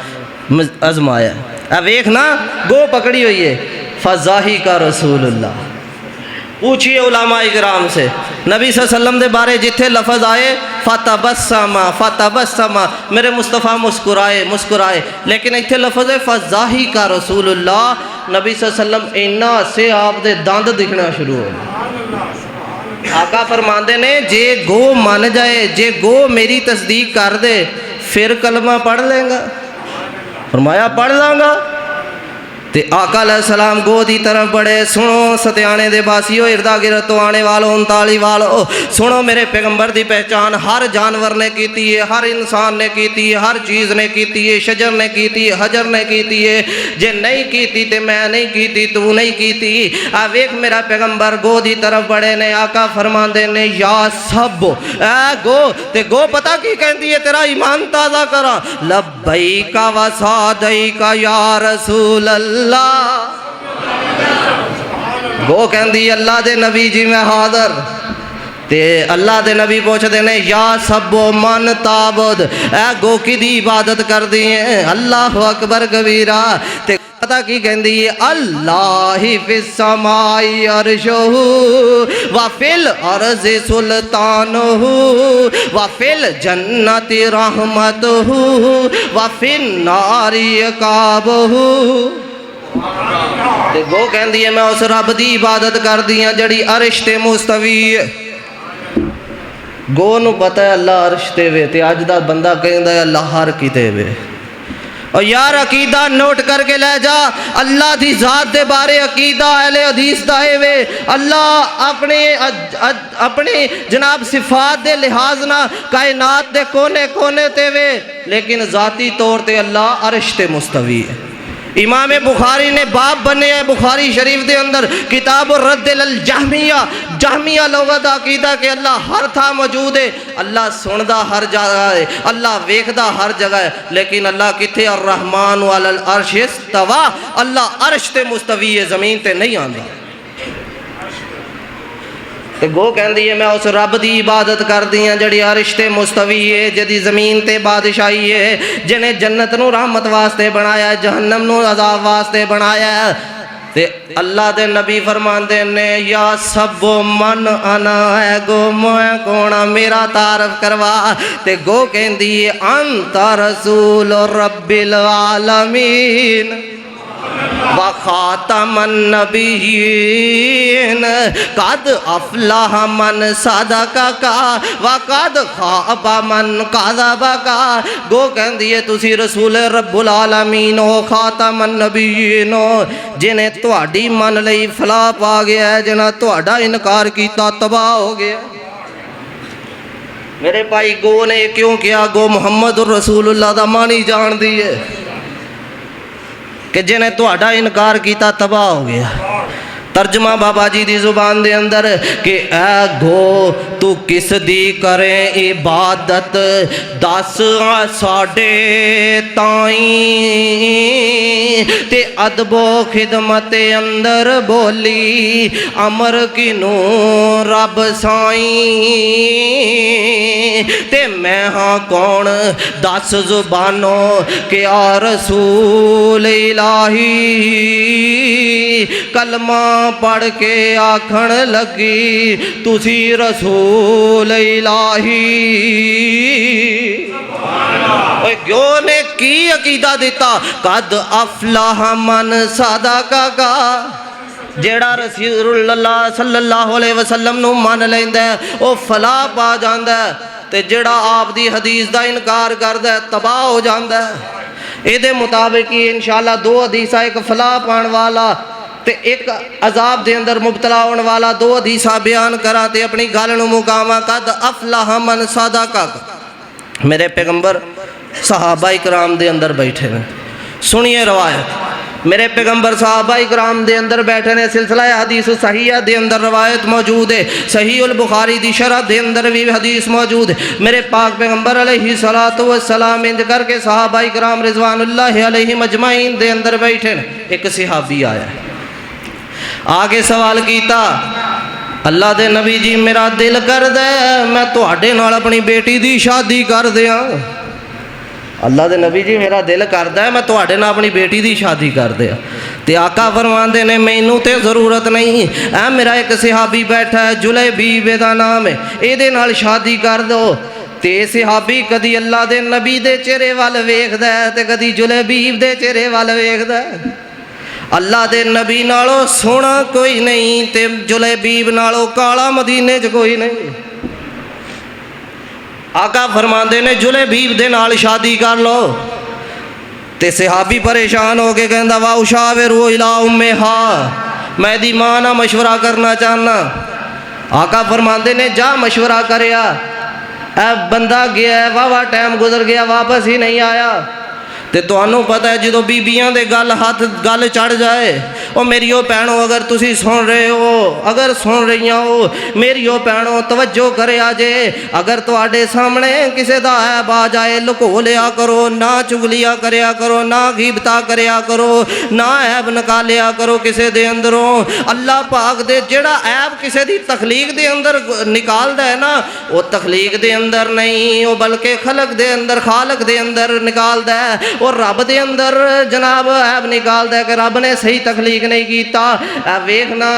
आजमाया। आ वेख ना गो पकड़ी हुई है, फजाही का रसूलुल्लाह, पूछिए उलमा इकराम से, नबी सल्लल्लाहु अलैहि वसल्लम के बारे जिथे लफज आए फतबस्समा, मेरे मुस्तफ़ा मुस्कुराए मुस्कुराए, लेकिन इतने लफज है फजाही का रसूलुल्लाह, नबी सल्लल्लाहु अलैहि वसल्लम इन्ना हसे आप दे दंद दिखना शुरू हो गए। आका फरमाते ने जे गो मन जाए, जे गो मेरी तस्दीक कर दे, फिर कलमा पढ़ लेगा। फरमाया पढ़ लाँगा। ते आका अलैहिस्सलाम गो की तरफ बड़े, सुनो सत्याने दे बासियो, इर्दा गिरद तो आने वालों 39 वालों, सुनो मेरे पैगंबर की पहचान हर जानवर ने की है, हर इंसान ने की है, हर चीज़ ने की है, शजर ने की है, हजर ने की है, जे नहीं की तो मैं नहीं की, तू नहीं की। आ वेख मेरा पैगंबर गो की तरफ बड़े ने, आका फरमाते ने या सब ए गो, ते गो पता की कहती है, तेरा ईमान ताज़ा करा, लब्बैका व सादैका या रसूल अल्लाह। गो कहती अल्लाह दे नबी जी मैं हाज़र, ते अल्लाह दे नबी पूछते ने या सबो मन ताबुद, ए गो की दी इबादत कर दी है, अल्लाह अकबर कबीरा। ते पता की कहती है, अल्लाह फिस समाई अर्शहु व फिल अर्ज़ि सुल्तानुहु व फिल जन्नति रहमतहु व फिन नारि इकाबहु। ते गो कहती है मैं उस रब की इबादत कर दी हाँ जड़ी अरश ते मुस्तवी है। गो नू पता है अल्लाह अरश ते वे, ते अज दा बंदा कहता है अल्लाह हर किते वे। और यार अकीदा नोट करके ले जा, अल्लाह की जात के बारे अकीदा अहले हदीस दा है वे, अल्लाह अपने जनाब सिफात के लिहाज ना कायनात के कोने कोने ते वे, लेकिन जाती तौर ते अल्लाह अरश ते मुस्तवी है। इमाम बुखारी ने बाप बने है बुखारी शरीफ के अंदर, किताब रद्द अल जहमिया, जहमिया लोगों का अकीदा कि अल्लाह हर था मौजूद है, अल्लाह सुनदा हर जगह है, अल्लाह वेखदा हर जगह है, लेकिन अल्लाह किथे और रहमान वाल अर्श इस्तवा, अल्लाह अर्श ते मुस्तवी है, जमीन ते नहीं आंदा। ते गो कहती है मैं उस रब की इबादत कर दी हाँ जड़ी अरश ते मुस्तवी है, जिहदी ज़मीन ते बादशाही है, जिन्हें जन्नत नू रहमत वास्ते बनाया, जहन्नम नू अजाब वास्ते बनाया। ते अल्लाह दे नबी फरमाते ने या सबो मन अना है गो मैं कौन, मेरा तारफ करवा। ते गो कहती है अंता रसूल रब्बिल आलमीन व खातमन नबीयीन कद अफलाह मन सदका व कद खाबा मन कज़बका। गो कहती है तुसी रसूल रब्बुल आलमीन हो, खातमन नबीयीन हो, जिन्हें तुहाडी मन लई फलाह पा गया है, जिन्हें तुहाडा इनकार किया तबाह हो गया। मेरे भाई गो ने क्यों किया? गो मुहम्मद रसूलुल्लाह दा मानी जान दी है कि जिन्हें तुहाडा इनकार किया तबाह हो गया। तर्जमा बाबा जी की जुबान दे अंदर कि ऐ गो तू किस दी करें इबादत, दस साडे ताई ते अदबो खिदमत अंदर बोली, अमर किनू रब साई ते मैं हाँ कौन, दस जुबानों के आ रसूल इलाही। कलमा पढ़ के आखण लगी तुसी रसूल इलाही। क्यों ने की अकीदा दिता, कद अफलाह मन सदका, जेड़ा रसूलुल्लाह सल्लल्लाहु अलैहि वसल्लम नू मन लैंदा है वो फलाह पा जांदा है, ते जेड़ा आप दी हदीस दा इनकार करदा है तबाह हो जांदा है। इहदे मुताबिक ही इंशाअल्लाह दो हदीसा, एक फलाह पाण वाला ते एक अजाब दे अंदर मुबतला होने वाला, दो हदीसा बयान करा ते अपनी गल नू मुकावा। कद अफलाह मन सदका, मेरे पैगंबर सहाबा इकराम दे अंदर बैठे हैं, सुनिए रवायत। मेरे पैगंबर सहाबा इकराम दे अंदर बैठे ने, सिलसिला हदीस सहीह दे अंदर रवायत मौजूद है, सही उल बुखारी दी शरह दे अंदर भी हदीस मौजूद है। मेरे पाक पैगंबर अलैहि सलातो व सलाम इंज करके सहाबा इकराम रिजवानुल्लाह अलैहिम अजमाइन दे अंदर बैठे ने। एक सहाबी आया, आगे सवाल किया, अल्लाह दे नबी जी मेरा दिल कर दे मैं तुहाडे नाल अपनी बेटी दी शादी कर दियां। अल्लाह दे नबी जी मेरा दिल करदा है मैं तुहाडे नाल अपनी बेटी दी शादी कर दियां। ते आका फरमाते ने मैनू ते ज़रूरत नहीं, ऐ मेरा एक सहाबी बैठा है जुलैबीब दा नाम है, ये नाल शादी कर दो। ते सहाबी कदी अल्लाह दे नबी दे चेहरे वाल वेखदा है ते कदी जुलैबीब दे चेहरे वाल वेखदा है। अल्लाह दे नबी नालों सोना कोई नहीं ते जुलैबीब नालों काला मदीने च कोई नहीं। आका फरमाते ने जुलैबीब दे नाल शादी कर लो। ते सहाबी परेशान हो के कहंदा वा उशाविरु इला उम्मिहा, मैं दी मां ना मशवरा करना चाहना। आका फरमाते ने जा मशवरा करया। ऐ बंदा गया वावा टाइम गुजर गया वापस ही नहीं आया। ते तुहानू पता है जो बीबियां दे गल हाथ गल चढ़ जाए, ओ मेरी ओ भैनों अगर तुसी सुन रहे हो, अगर सुन रही हो मेरी ओ भैनों तवज्जो करे जे, अगर तुहाडे सामने किसी दा ऐब आ जाए लुको लिया करो, ना चुगलिया करया करो, ना गीबता करया करो, ना ऐब निकालिया करो किसी दे अंदरों। अल्लाह पाक दे जेड़ा ऐब किसी दी तखलीक दे अंदर निकालदा है ना, वो तखलीक दे अंदर नहीं, वो बल्कि खलक दे अंदर खालक दे अंदर निकालदा है। और रब दे अंदर जनाब ऐब निकालदा है कि रब ने सही तखलीक नहीं कीता। वेखना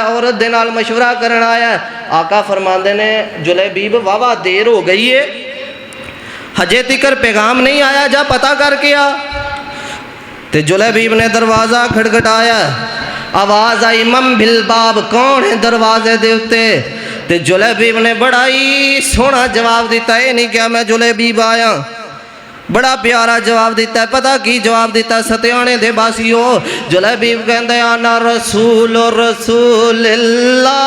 औरत दे नाल मशवरा करन आया। आका फरमांदे ने जुलैबीब वावा देर हो गई है, हजे तिकर पैगाम नहीं आया, जा पता करके आ। ते जुलैबीब ने दरवाज़ा खटखटाया, आवाज़ आई मम बिल बाब, कौन है दरवाजे दे उत्ते। ते जुलैबीब ने बड़ा ही सोहना जवाब दिता, ये नहीं क्या मैं जुलैबीब आया, बड़ा प्यारा जवाब दिता है। पता की जवाब दिता, सत्याने दे बासियो जुलैबीब कहंदे आना रसूल रसूलिल्लाह,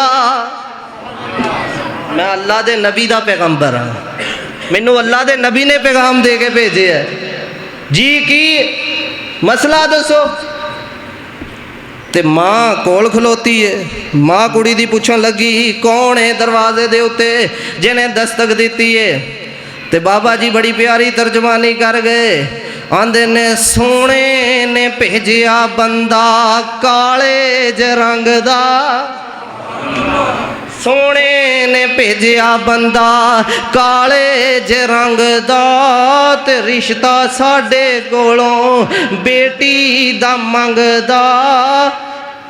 मैं अल्लाह दे नबी दा पैगंबर हाँ, मैनू अल्लाह दे नबी ने पैगाम दे के भेजे है जी, की मसला दसो। ते मां कोल खलोती है, मां कुड़ी दी पुछन लगी कौन है दरवाजे दे उत्ते जिन्हें दस्तक दी है। ते बाबा जी बड़ी प्यारी तर्जमानी कर गए, आंदे ने सोने ने भेजिया बंदा काले ज रंग दा, सोने ने भेजिया बंदा काले ज रंग दा, ते रिश्ता साडे कोलों बेटी दा मंगदा,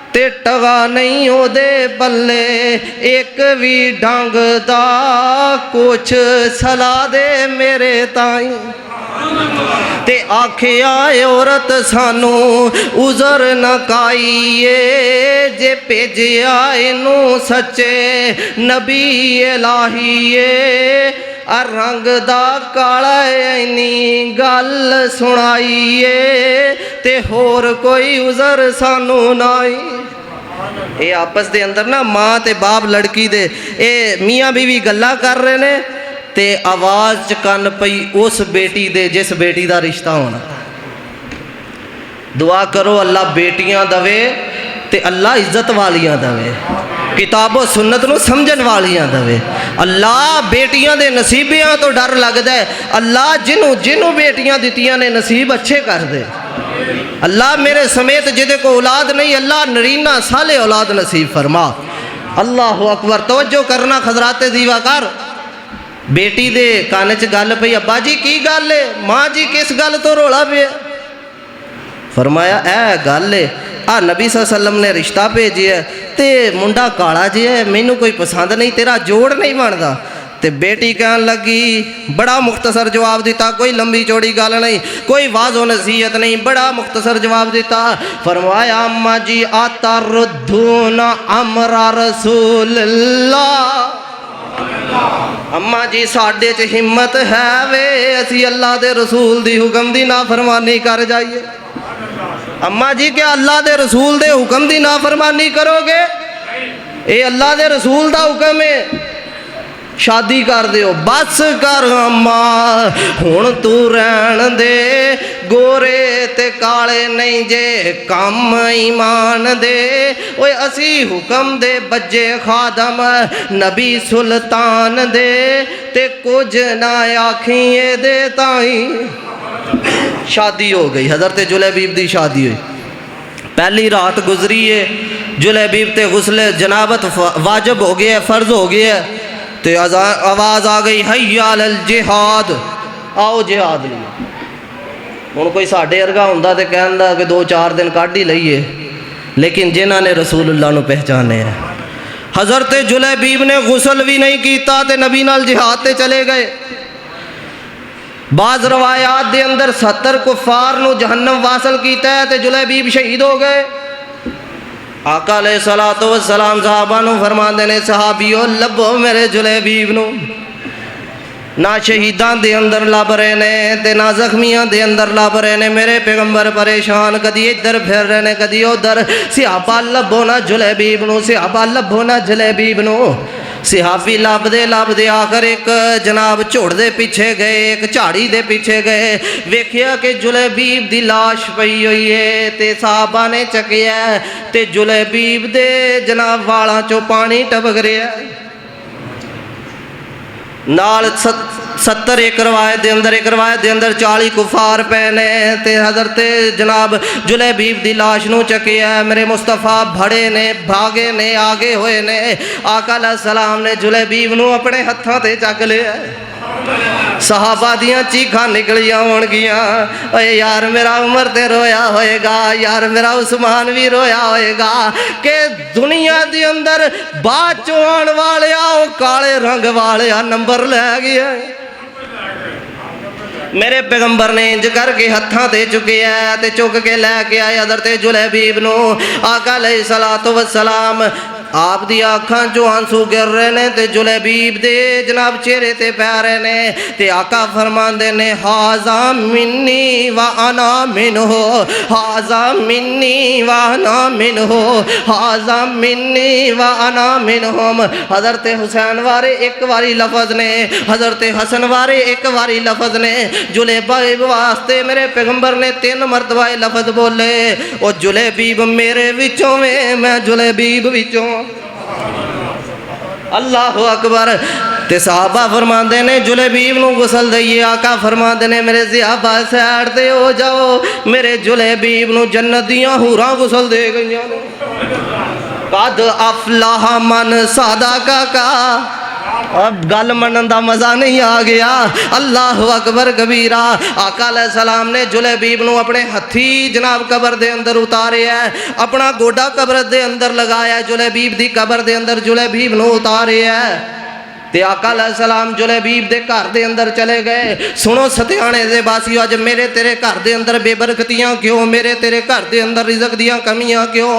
ते टवा नहीं ओदे बल्ले एक भी ढंग दा, कुछ सला दे मेरे ताई। ते आखिया औरत सानू उजर न काईए, जे भेजिया इनू सच्चे नबी इलाहीए, रंग दा काला इनी गल सुनाईए, ते होर कोई उजर सानू नाई। ये आपस दे अंदर ना मां ते बाप लड़की दे ये मियाँ बीवी गल्ला कर रहे ने, ते आवाज़ च कन पई उस बेटी दे जिस बेटी दा रिश्ता होना। दुआ करो अल्लाह बेटियां दवे ते अल्लाह इज्जत वालियां दवे, किताबो सुन्नत नूं समझन वालियां दवे। अल्लाह बेटियां दे नसीबियां तो डर लगदा है, अल्लाह जिन्हों जिन्हों बेटियां दित्तियां ने नसीब अच्छे कर दे। अल्लाह मेरे समेत जिदे को औलाद नहीं, अल्लाह नरीना साले औलाद नसीब फरमा। अल्लाह अकबर। तवज्जो करना खजराते दीवा कर। बेटी दे कान च गल पई, अब्बा जी की गल है, माँ जी किस गल तो रोला पे। फरमाया ऐ गल है, आ नबी सल्लम ने रिश्ता भेजिया ते मुंडा काला जी है, मैनू कोई पसंद नहीं, तेरा जोड़ नहीं बनता। ते बेटी कहन लगी, बड़ा मुख्तसर जवाब दिता, कोई लंबी चौड़ी गल नहीं, कोई वाज़ो नसीहत नहीं, बड़ा मुख्तसर जवाब दिता। फरमाया अम्मा जी आता रुद्दूना अमरा रसूलल्लाह, अम्मा जी साढ़े च हिम्मत है वे असी अल्लाह दे रसूल दी हुक्म दी नाफरमानी कर जाइए। अम्मा जी क्या अल्लाह दे रसूल दे हुक्म दी नाफरमानी करोगे? ये अल्लाह दे रसूल दा हुक्म है, शादी कर दियो। बस कर अम्मा हुण तू रहन दे, गोरे ते काले नहीं जे कम ईमान दे। ओए असी हुक्म दे बज्जे खादम नबी सुल्तान दे, ते कुछ ना आखिए दे ताई। शादी हो गई, हज़रत जुलैबीब दी शादी हुई। पहली रात गुजरी है, जुलैबीब ते गुस्ले जनाबत वाजिब हो गया, फ़र्ज हो गया। तो आवाज़ आ गई, हैया अलल जिहाद, आओ जिहाद लिए। हुण कोई साडे वर्गा हुंदा ते कहंदा कि 2-4 दिन कढ ही लईए, लेकिन जिन्हां ने रसूलुल्लाह नूं पहचाने है। हज़रत जुलैबीब ने गुसल भी नहीं कीता ते नबी नाल जिहाद ते चले गए। बाज़ रवायात दे अंदर 70 कुफार नूं जहन्नम वासल कीता है ते जुलैबीब शहीद हो गए। आका अलैहिस्सलातु वस्सलाम सहाबा नूं फरमांदे ने, सहाबियो लभो मेरे जुलैबीब नूं। ना शहीदां दे अंदर लभ रहे ने ते ना जख्मियां दे अंदर लभ रहे ने। मेरे पैगंबर परेशान, कदी इधर फिर रहे ने कदी उधर। सिहाबा लभो ना जुलैबीब नूं, सिहाबा लभो ना जुलैबीब नूं। सिहाबी लभदे लभदे आखिर एक जनाब झुड़ दे पीछे गए, एक झाड़ी दे पीछे गए, वेखिया कि जुलैबीब दी लाश पई हुई है ते साहबा ने चकिया ते जुलैबीब दे जनाब वालां चों पानी टपक रहा है। नाल 70 एक रवायत दे अंदर 40 कुफार पे ने ते हज़रत जनाब जुलैबीब दी लाश नूं चकिया। मेरे मुस्तफ़ा भड़े ने, भागे ने, आगे होए ने। आका अलैहिस्सलाम ने जुलैबीब नूं अपने हत्थां ते चक लिया। सहाबा दियां चीखां निकलियां होणगियां, ओए यार मेरा उमर ते रोया होएगा, यार मेरा उस्मान भी रोया होएगा कि दुनिया दे अंदर बाद चों आण वाले ओ काले रंग वाले नंबर लै गया। मेरे पैगंबर ने इंज करके हत्थां ते चुकिया ते चुक के लैके आए हज़रत जुलैबीब नूं। आका अलैहिस्सलातु वस्सलाम आप दी अखां चों आंसू गिर रहे ने ते जुलैबीब दे जनाब चेहरे ते पै रहे ने ते आका फरमांदे ने, हाज़ा मिन्नी व अना मिन्हु, हाज़ा मिन्नी व अना मिन्हु, हाज़ा मिन्नी व अना मिन्हुम। हज़रत हुसैन वारे एक बारी लफज ने, हज़रत हसन वारे एक बारी लफज ने। जुलैबीब वास्ते मेरे पैगंबर ने 3 मरतबा लफज बोले, ओ जुलैबीब मेरे विचों में, मैं जुलैबीब विचों। अल्लाह अकबर। ते साहबा फरमाते ने जुलैबीब नूं गुसल दईए। आका फरमाते ने मेरे सिहाबा सैड ते हो जाओ, मेरे जुलैबीब नूं जन्नत दियां हूरां गुसल दे गईयां ने। कद अफलाह मन सादा का अब गल मनन दा मज़ा नहीं आ गया। अल्लाह अकबर कबीरा। आका अलैहिस्सलाम ने जुलैबीब नूं अपने हथी जनाब कबर दे अंदर उतारिया, अपना गोडा कबर दे अंदर लगाया, जुलैबीब दी कबर दे अंदर जुलैबीब नूं उतारिया ते आका अलैहिस्सलाम जुलैबीब दे घर दे अंदर चले गए। सुनो सतियाने दे बासियो, अज मेरे तेरे घर दे अंदर बेबरकतियां क्यों, मेरे तेरे घर दे अंदर रिज़्क दियां कमियां क्यों?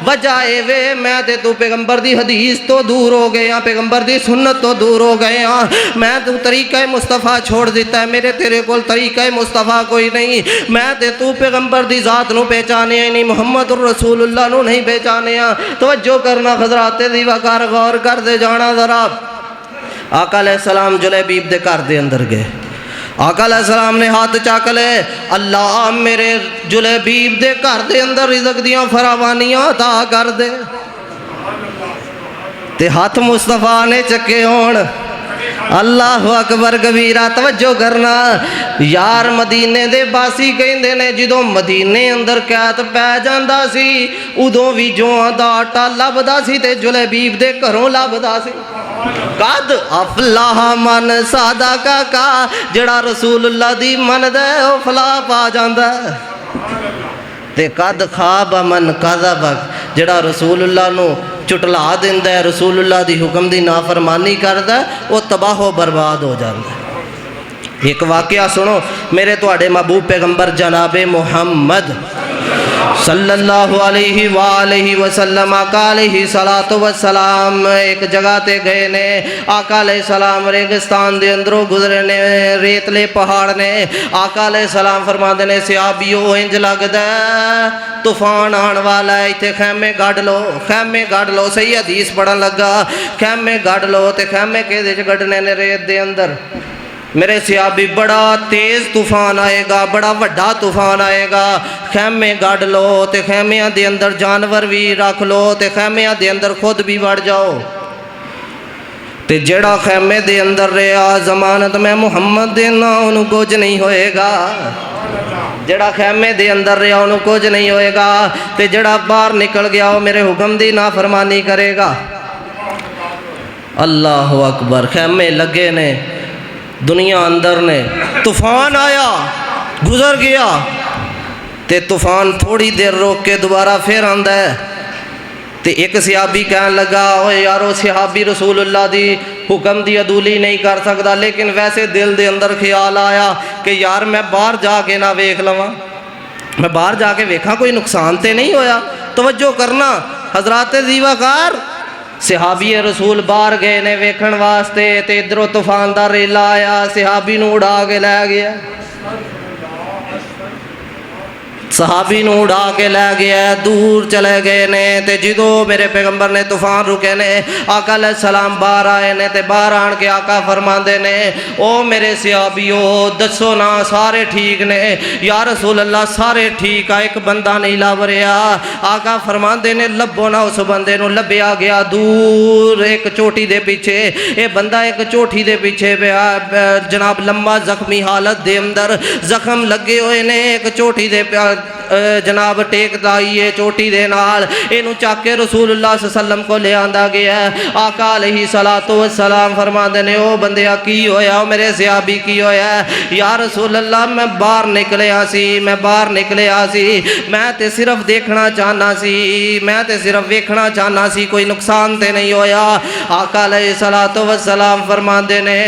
वजह ए वे मैं ते तू पैगंबर दी हदीस तो दूर हो गए हैं, पैगंबर दी सुन्नत तो दूर हो गए हैं। मैं तू तरीका मुस्तफ़ा छोड़ दिता है, मेरे तेरे कोल तरीका मुस्तफ़ा कोई नहीं। मैं ते तू पैगंबर दी ज़ात नूं पहचाने ही नहीं, मुहम्मद रसूलुल्लाह नूं नहीं पहचाने। तवज्जो करना हज़रात दी वकार गौर कर दे जाना ज़रा। आका अलैहिस्सलाम जुलैबीब दे घर दे अंदर गए। आका अलैहिस्सलाम ने हाथ चक ले, अल्लाह मेरे जुलैबीब दे घर दे अंदर रिज़्क दियां फरावानियां अता कर दे। ते हाथ मुस्तफ़ा ने चके होण। अल्लाह अकबर कबीरा। तवज्जो करना यार, मदीने दे बासी कहंदे ने जदों मदीने अंदर कैद पै जांदा सी उदों भी जौआं दा आटा लभदा सी ते जुलैबीब दे घरों लभदा सी। कद अफलाह मन सादा का जड़ा रसूलुल्लाह दी मनदा ओ फलाह पा जांदा ते कद खाब मन कज़ब जड़ा रसूलुल्लाह नूं चुटला दिंदा है, रसूलुल्लाह दी हुक्म दी नाफरमानी करदा वो तबाहो बर्बाद हो जाता। एक वाकया सुनो, मेरे तुहाडे महबूब पैगंबर जनाबे मुहम्मद सल्लल्लाहु अलैहि वसल्लम आका अलैहि सलातो वसलाम एक जगह ते गए ने। आका अलैहिस्सलाम रेगिस्तान दे अंदरों गुजरे ने, रेतले पहाड़ ने। आका अलैहिस्सलाम फरमाते ने, सहाबियो इंज लगदा तूफान आने वाला है, इत्थे खैमे गढ़ लो, खैमे गढ़ लो। सही हदीस पढ़न लगा, खैमे गढ़ लो। ते खैमे किहदे च गढ़ने ने? रेत दे अंदर। मेरे सियाबी बड़ा तेज़ तूफान आएगा, बड़ा वड्डा तूफान आएगा, खैमे गढ़ लो ते खैमियां दे अंदर जानवर भी रख लो ते खैमियां दे अंदर खुद भी वड़ जाओ। ते जेड़ा खैमे दे अंदर रहा जमानत मैं मुहम्मद देना उन्होंने कुछ नहीं होएगा। जेड़ा खैमे दे अंदर रहा उन्होंने कुछ नहीं होएगा ते जेड़ा बाहर निकल गया वो मेरे हुक्म दी नाफरमानी करेगा। अल्लाह अकबर। खैमे लगे ने, दुनिया अंदर ने, तूफान आया, गुजर गया तो तूफान थोड़ी देर रोक के दोबारा फिर आंदा है। तो एक सिहाबी कहन लगा, ओ यारो सिहाबी रसूलुल्लाह दी हुक्म दी अदूली नहीं कर सकता, लेकिन वैसे दिल दे अंदर ख्याल आया कि यार मैं बाहर जाके ना वेख लवां, मैं बाहर जाके वेखा कोई नुकसान तो नहीं होया। तवज्जो करना हजरात दीवाकार, सिहाबी रसूल बाहर गए ने वेखण वास्ते, तो इधरों तूफान दा रेला आया, सिहाबी नूं उड़ा के लै गया, सहाबी नूं उड़ा के लै गया, दूर चले गए ने। तो जो मेरे पैगंबर ने तूफान रुके ने, आका अलैहिस्सलाम बाहर आए ने, तो बाहर आन के आका फरमाते ने, ओ मेरे सिहाबियो दसो ना सारे ठीक ने? या रसूल अल्लाह सारे ठीक आ, एक बंदा नहीं लभ रहा। आका फरमाते ने लभो ना उस बंदे नूं। लभ्या गया दूर एक चोटी दे पिछे, ये बंदा एक चोटी दे पिछे पिया जनाब, लम्बा जख्मी हालत दे अंदर, जख्म लगे हुए ने, एक चोटी दे जनाब टेकदा ही है चोटी दे नाल, इनू चक के रसूलुल्लाह सल्लम को ले आंदा गया। आका अलैहि सलातो वस्सलाम फरमाते ने, ओ बंदिया की होया? ओ मेरे सिहाबी की होया? या रसूलुल्लाह मैं बाहर निकलिया सी, मैं बाहर निकलिया सी, मैं ते सिर्फ देखना चाहना सी, मैं ते सिर्फ वेखना चाहना सी, कोई नुकसान ते नहीं होया। आका अलैहि सलातो वस्सलाम फरमाते ने,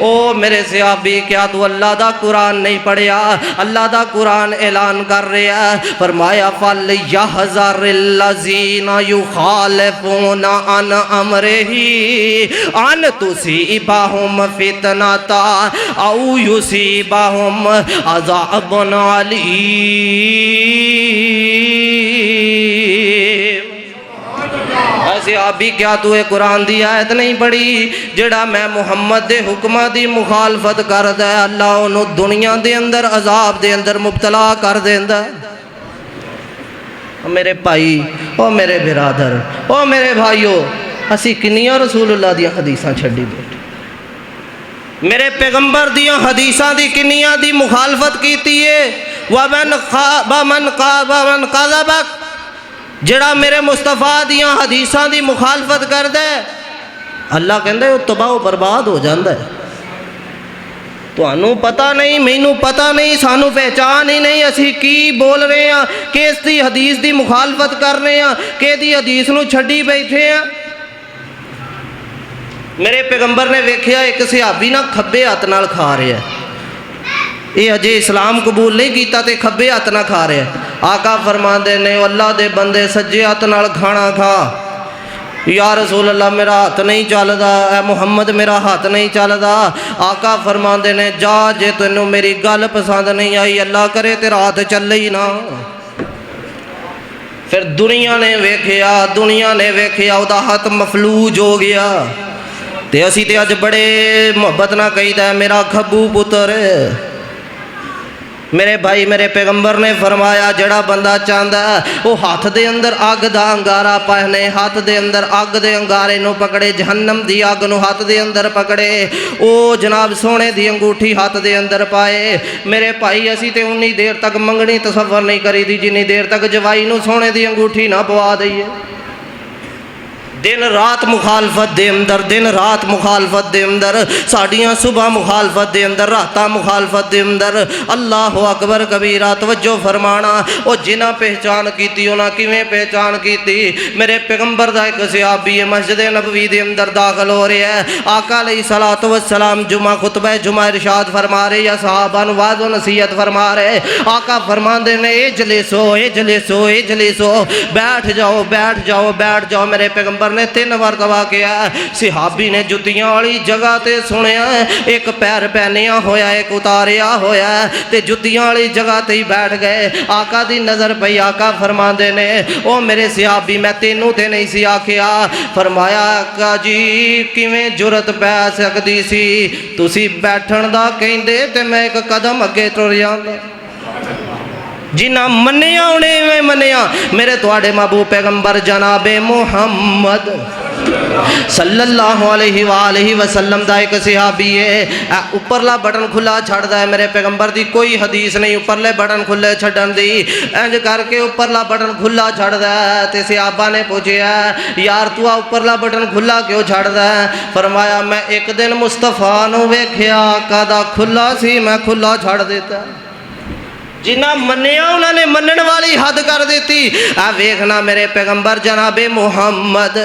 ओ मेरे सिहाबी क्या तू अल्लाह दा कुरान नहीं पढ़िया? अल्लाह दा कुरान ऐलान कर रहा, फरमाया फल यहज़रिल्लज़ीना युखालिफूना अन अमरिही अन तुसीबहुम फितनता औ युसीबहुम अज़ाबुन अलीम। सिहाबी क्या तू कुरान दी आयत नहीं पढ़ी? जेड़ा मैं मुहम्मद दे हुक्मां दी मुखालफत करदा है, अल्लाह उन्हों दुनिया दे अंदर अजाब दे अंदर मुबतला कर देंदा। मेरे भाई, ओ मेरे बिरादर, ओ मेरे भाईओ, असी किन्नियां रसूलुल्लाह दी हदीसां छड्डी बैठे, मेरे पैगंबर दी हदीसां दी किन्नियां दी मुखालफत कीती है। वमन कज़बक, जेड़ा मेरे मुस्तफा दियां हदीसां दी मुखालफत करदा है, अल्लाह कहंदा है तबाह बर्बाद हो जाता है। तुहानू पता नहीं, मैनू पता नहीं, सानू पहचान ही नहीं असी की बोल रहे हैं, किस दी हदीस दी मुखालफत कर रहे हैं, कि दी हदीस नू छड्डी बैठे हैं। मेरे पैगंबर ने वेख्या एक सिहाबी ना खब्बे हत्थ नाल खा रहा है, ये अजे इस्लाम कबूल नहीं किया तो खब्बे हत्थ ना खा रहा है। आका फरमाते ने, अल्लाह दे बंदे सज्जे हत्थ नाल खाना खा। या रसूल अल्लाह मेरा हाथ नहीं चलता, है मुहम्मद मेरा हाथ नहीं चलता। आका फरमाते ने, जा जे तेनों मेरी गल पसंद नहीं आई, अल्लाह करे तेरा हाथ चले ही ना। फिर दुनिया ने वेख्या, दुनिया ने वेख्या उहदा हाथ मफलूज हो गया। ते असी ते अज बड़े मुहब्बत ना कहीदा मेरा खब्बू पुत्र। मेरे भाई, मेरे पैगंबर ने फरमाया, जड़ा बंदा चाहता है वो हाथ दे अंदर अग दा अंगारा पहने, हाथ दे अंदर अग दे अंगारे नू पकड़े, जहन्नम दी अग नू हाथ दे अंदर पकड़े, ओ जनाब सोने दी अंगूठी हाथ दे अंदर पाए। मेरे भाई, असी ते उन्नी देर तक मंगनी तसव्वुर नहीं करी दी जिन्नी देर तक जवाई नू सोने दी अंगूठी ना पवा दईए। दिन रात मुखालफत दे अंदर, दिन रात मुखालफत दे अंदर, साड़ियाँ सुबह मुखालफत दे अंदर, रातां मुखालफत दे अंदर। अल्लाह अकबर कबीरा। तवज्जो फरमाना, वो जिन्हें पहचान की उन्हें किवें पहचान की? मेरे पैगंबर दा एक सहाबी मस्जिद नबवी दे अंदर दाखिल हो रहा है। आका अलैहिस्सलातु वस्सलाम जुमा खुतबा जुमा इरशाद फरमा रहे या सहाबा नूं वाज़ व नसीहत फरमा रहे। आका फरमाते ने, ए जलेसो, ए जलेसो, ए जलेसो, बैठ जाओ, बैठ जाओ, बैठ जाओ। मेरे पैगंबर ने 3 मरतबा किया। सिहाबी ने जुतियां वाली जगह ते सुनिया, एक पैर पहनिया होया, एक उतारिया होया, ते जुतियां वाली जगह ते ही बैठ गए। आका दी नज़र पई। आका फरमाते ने, ओ मेरे सिहाबी मैं तेनू ते नहीं सी आखिया। फरमाया, आका जी किवें जुरत पै सकदी सी, तुसी बैठण दा कहंदे ते मैं एक कदम अगे तुर जांदा। जिन्ना मन्निया उन्हें मन्निया मेरे तुहाडे महबूब पैगंबर जनाबे मुहम्मद सल्लल्लाहु अलैहि वसल्लम दा एक सहाबी है। उपरला बटन खुला छड़दा है। मेरे पैगंबर दी कोई हदीस नहीं उपरले बटन खुले छड़न दी। इंज करके उपरला बटन खुला छड़दा है। ते सहाबा ने पूछया, यार तू उपरला बटन खुला क्यों छड़दा है? फरमाया, मैं एक दिन मुस्तफा नूं वेख्या, आका दा खुला सी, मैं खुला छड़ दिता। जिन्ना मन्निया उन्होंने मनण वाली हद कर दी। आ वेखना मेरे पैगंबर जनाबे मुहम्मद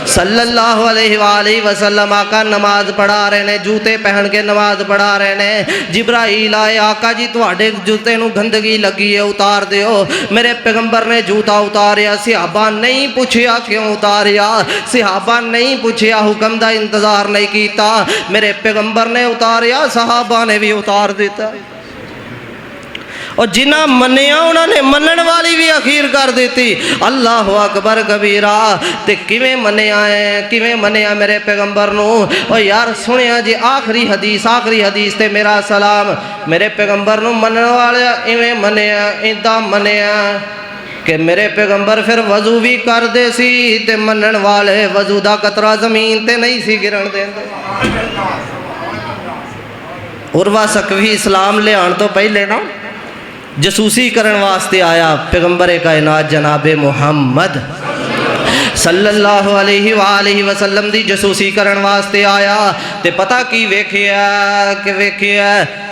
सल्लल्लाहु अलैहि वसल्लम आका नमाज पढ़ा रहे ने, जूते पहन के नमाज पढ़ा रहे ने। जिब्राइल आए, आका जी तुहाडे जूते नूं गंदगी लगी है, उतार दिओ। मेरे पैगंबर ने जूता उतारिया। सहाबा नहीं पूछया क्यों उतारिया, सहाबा नहीं पूछया, हुक्म दा इंतजार नहीं किया। मेरे पैगंबर ने उतारिया, सहाबा ने भी उतार दिता। और जिन्ना मन्निया उन्होंने मनण वाली भी अखीर कर दी। अल्लाह अकबर कबीरा। ते किवें मन्निया है, किवें मन्निया मेरे पैगंबर नूं। और यार सुनिया जी आखिरी हदीस ते मेरा सलाम। मेरे पैगंबर नूं मनण वाले इवें मन्निया, इदा मन्निया कि मेरे पैगंबर फिर वजू भी करते सी ते मनण वाले वजू दा कतरा जमीन ते नहीं सी गिरन देंदे। उर्वा सकवी इस्लाम लियाण तो पहले ना जसूसी करन वास्ते आया। पैगंबर कायनात जनाबे मुहम्मद सल्लल्लाहु अलैहि वसल्लम दी जसूसी करन वास्ते आया। ते पता की वेखिया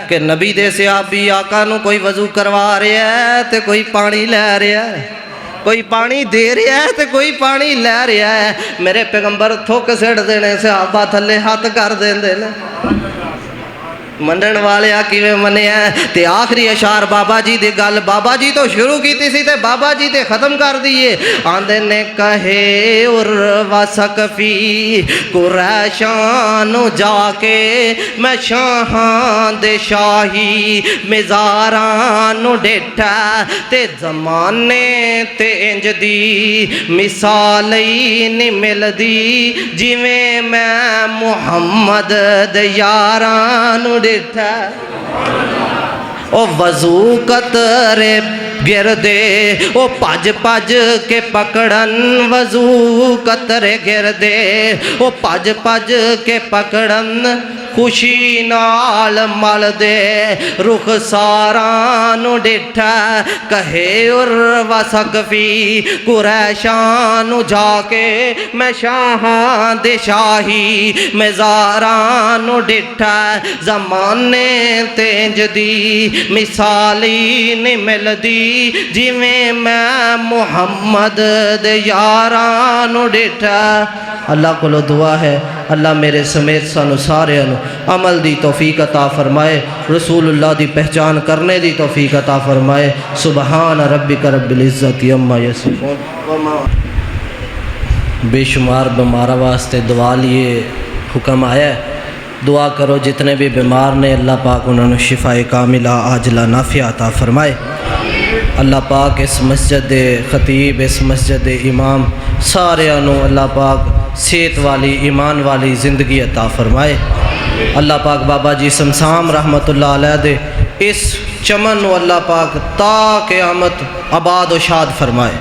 कि नबी दे सहाबी आका नूं कोई वजू करवा रहा है ते कोई पानी लै रहा है, कोई पानी दे रहा है तो कोई पानी लै रहा है। मेरे पैगंबर थुक सिटदे ने, सहाबा थले हथ कर देंदे ने। मनण वाले किवें मन्निया। ते आखिरी अशार बाबा जी दी गल बाबा जी तो शुरू की सी ते बाबा जी ते खत्म कर दिए। आंदे ने कहे उर्वा सकफी कुरैशां नूं जाके मैं शाहां दे शाही मिज़ारां नूं डिठा ते ज़माने ते इंज दी मिसाल ही नहीं मिलदी जिवें मैं मुहम्मद दे यारां नूं डिठा। ओ वजू कतरे गिरदे ओ भज भज के पकड़न, वजू कतरे गिरदे ओ भज भज के पकड़न। खुशी नाल मल दे रुख सारां नूं डिठा। कहे उर्वा सकफी कुरैशां नूं जाके मैं शाहां दे शाही मज़ारां नूं डिठा। ज़माने ते इंज दी मिसाली नहीं मिलदी जिवें मैं मुहम्मद दे यारां नूं डिठा। अल्लाह कोलों दुआ है अल्लाह मेरे समेत सानू सारिਆਂ ਨੂੰ अमल दी तौफीक अता फरमाए, रसूलुल्लाह दी पहचान करने दी तौफीक अता फरमाए। सुबहान रब्बिका रब्बिल इज़्ज़ति अम्मा यसिफून। बेशुमार बीमारा वास्ते दुआ लिए हुक्म आया है, दुआ करो जितने भी बीमार ने अल्लाह पाक उन्होंने शिफाए कामिला आजला नाफिया अता फरमाए। अल्लाह पाक इस मस्जिद दे खतीब, इस मस्जिद दे इमाम सारिਆਂ ਨੂੰ अल्लाह पाक सेहत वाली ईमान वाली ज़िंदगी अता फरमाए। अल्लाह पाक बाबा जी समसाम रहमतुल्लाह अलैह दे इस चमन को अल्लाह पाक ता क़यामत आबाद व शाद फरमाए।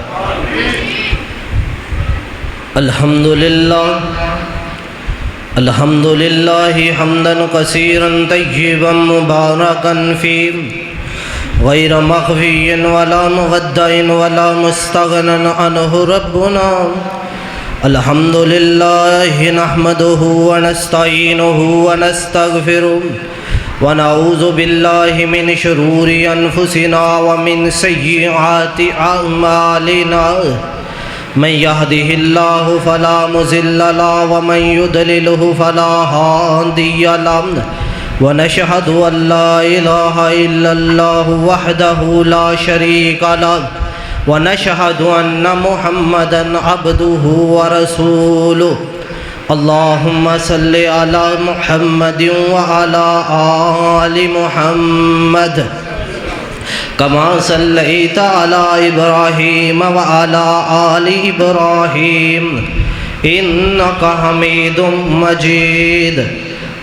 अल्हम्दुलिल्लाह अल्हम्दुलिल्लाहि हम्दन कसीरन तय्यिबन मुबारकन फी गैर मख़फ़िय्यिन वला मुग़द्दइन वला मुस्तग़नन अन्हु रब्बुना। अल्हम्दुलिल्लाहि नहमदुहु व नस्तईनुहु व नस्तग़फिरुहु व नऊज़ु बिल्लाहि मिन शुरूरि अनफुसिना व मिन सय्यिआति अअमालिना। मन यहदिहिल्लाहु फला मुज़िल्ल लहु व मन युद्लिलहु फला हादिय लहु। व नशहदु अल्ला इलाहा इल्लल्लाहु वहदहु ला शरीका लहु व नशहदु अन्न मुहम्मदन अब्दुहु व रसूलुहु। अल्लाहुम्मा सल्लि अला मुहम्मदिन व अला आलि मुहम्मद कमा सल्लैता अला इब्राहीम व अला आलि इब्राहीम इन्नका हमीदुम मजीद।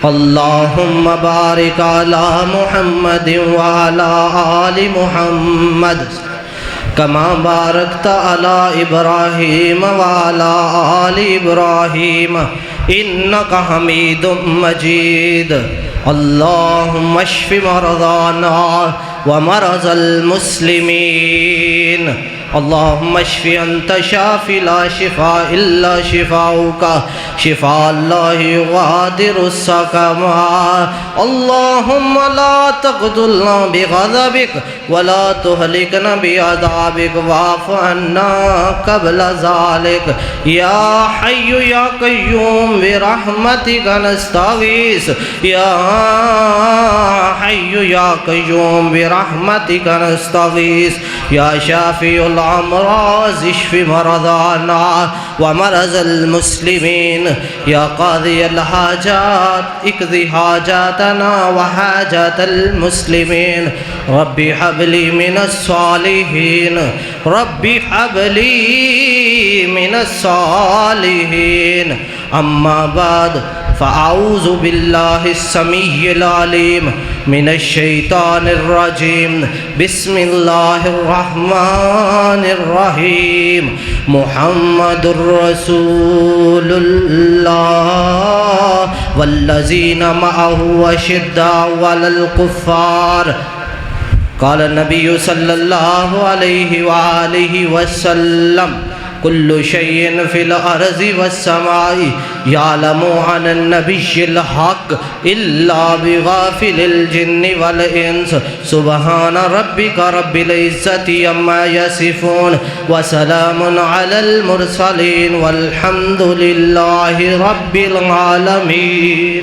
अल्लाहुम्मा बारिक अला मुहम्मदिन व अला आलि मुहम्मद कमा बारकता अला इब्राहीम व अला आलि इब्राहीम इन्नका हमीदुम मजीद। अल्लाहुम्मा अश्फि मरदाना व मरज़ल मुस्लिमीन اللهم اشف أنت شافي لا شفاء إلا شفاؤك شفاء لا يغادر سقما اللهم لا تقتلنا بغضبك ولا تهلكنا بعذابك واعف عنا قبل ذلك يا حي يا قيوم برحمتك نستغيث يا حي يا قيوم برحمتك نستغيث يا شافي الأمراض اشف مرضانا ومرض المسلمين يا قاضي الحاجات اقض حاجاتنا وحاجات المسلمين ربي هب لي من الصالحين ربي هب لي من الصالحين أما بعد فأعوذ بالله السميع العليم من الشيطان الرجيم بسم الله الرحمن الرحيم محمد رسول الله والذين معه أشداء على الكفار قال النبي صلى الله عليه وآله وسلم كل شيء في الأرض والسماء يعلم عن النبي الحق إلا بغافل الجن والإنس سبحان ربك رب العزة عما يصفون وسلام على المرسلين والحمد لله رب العالمين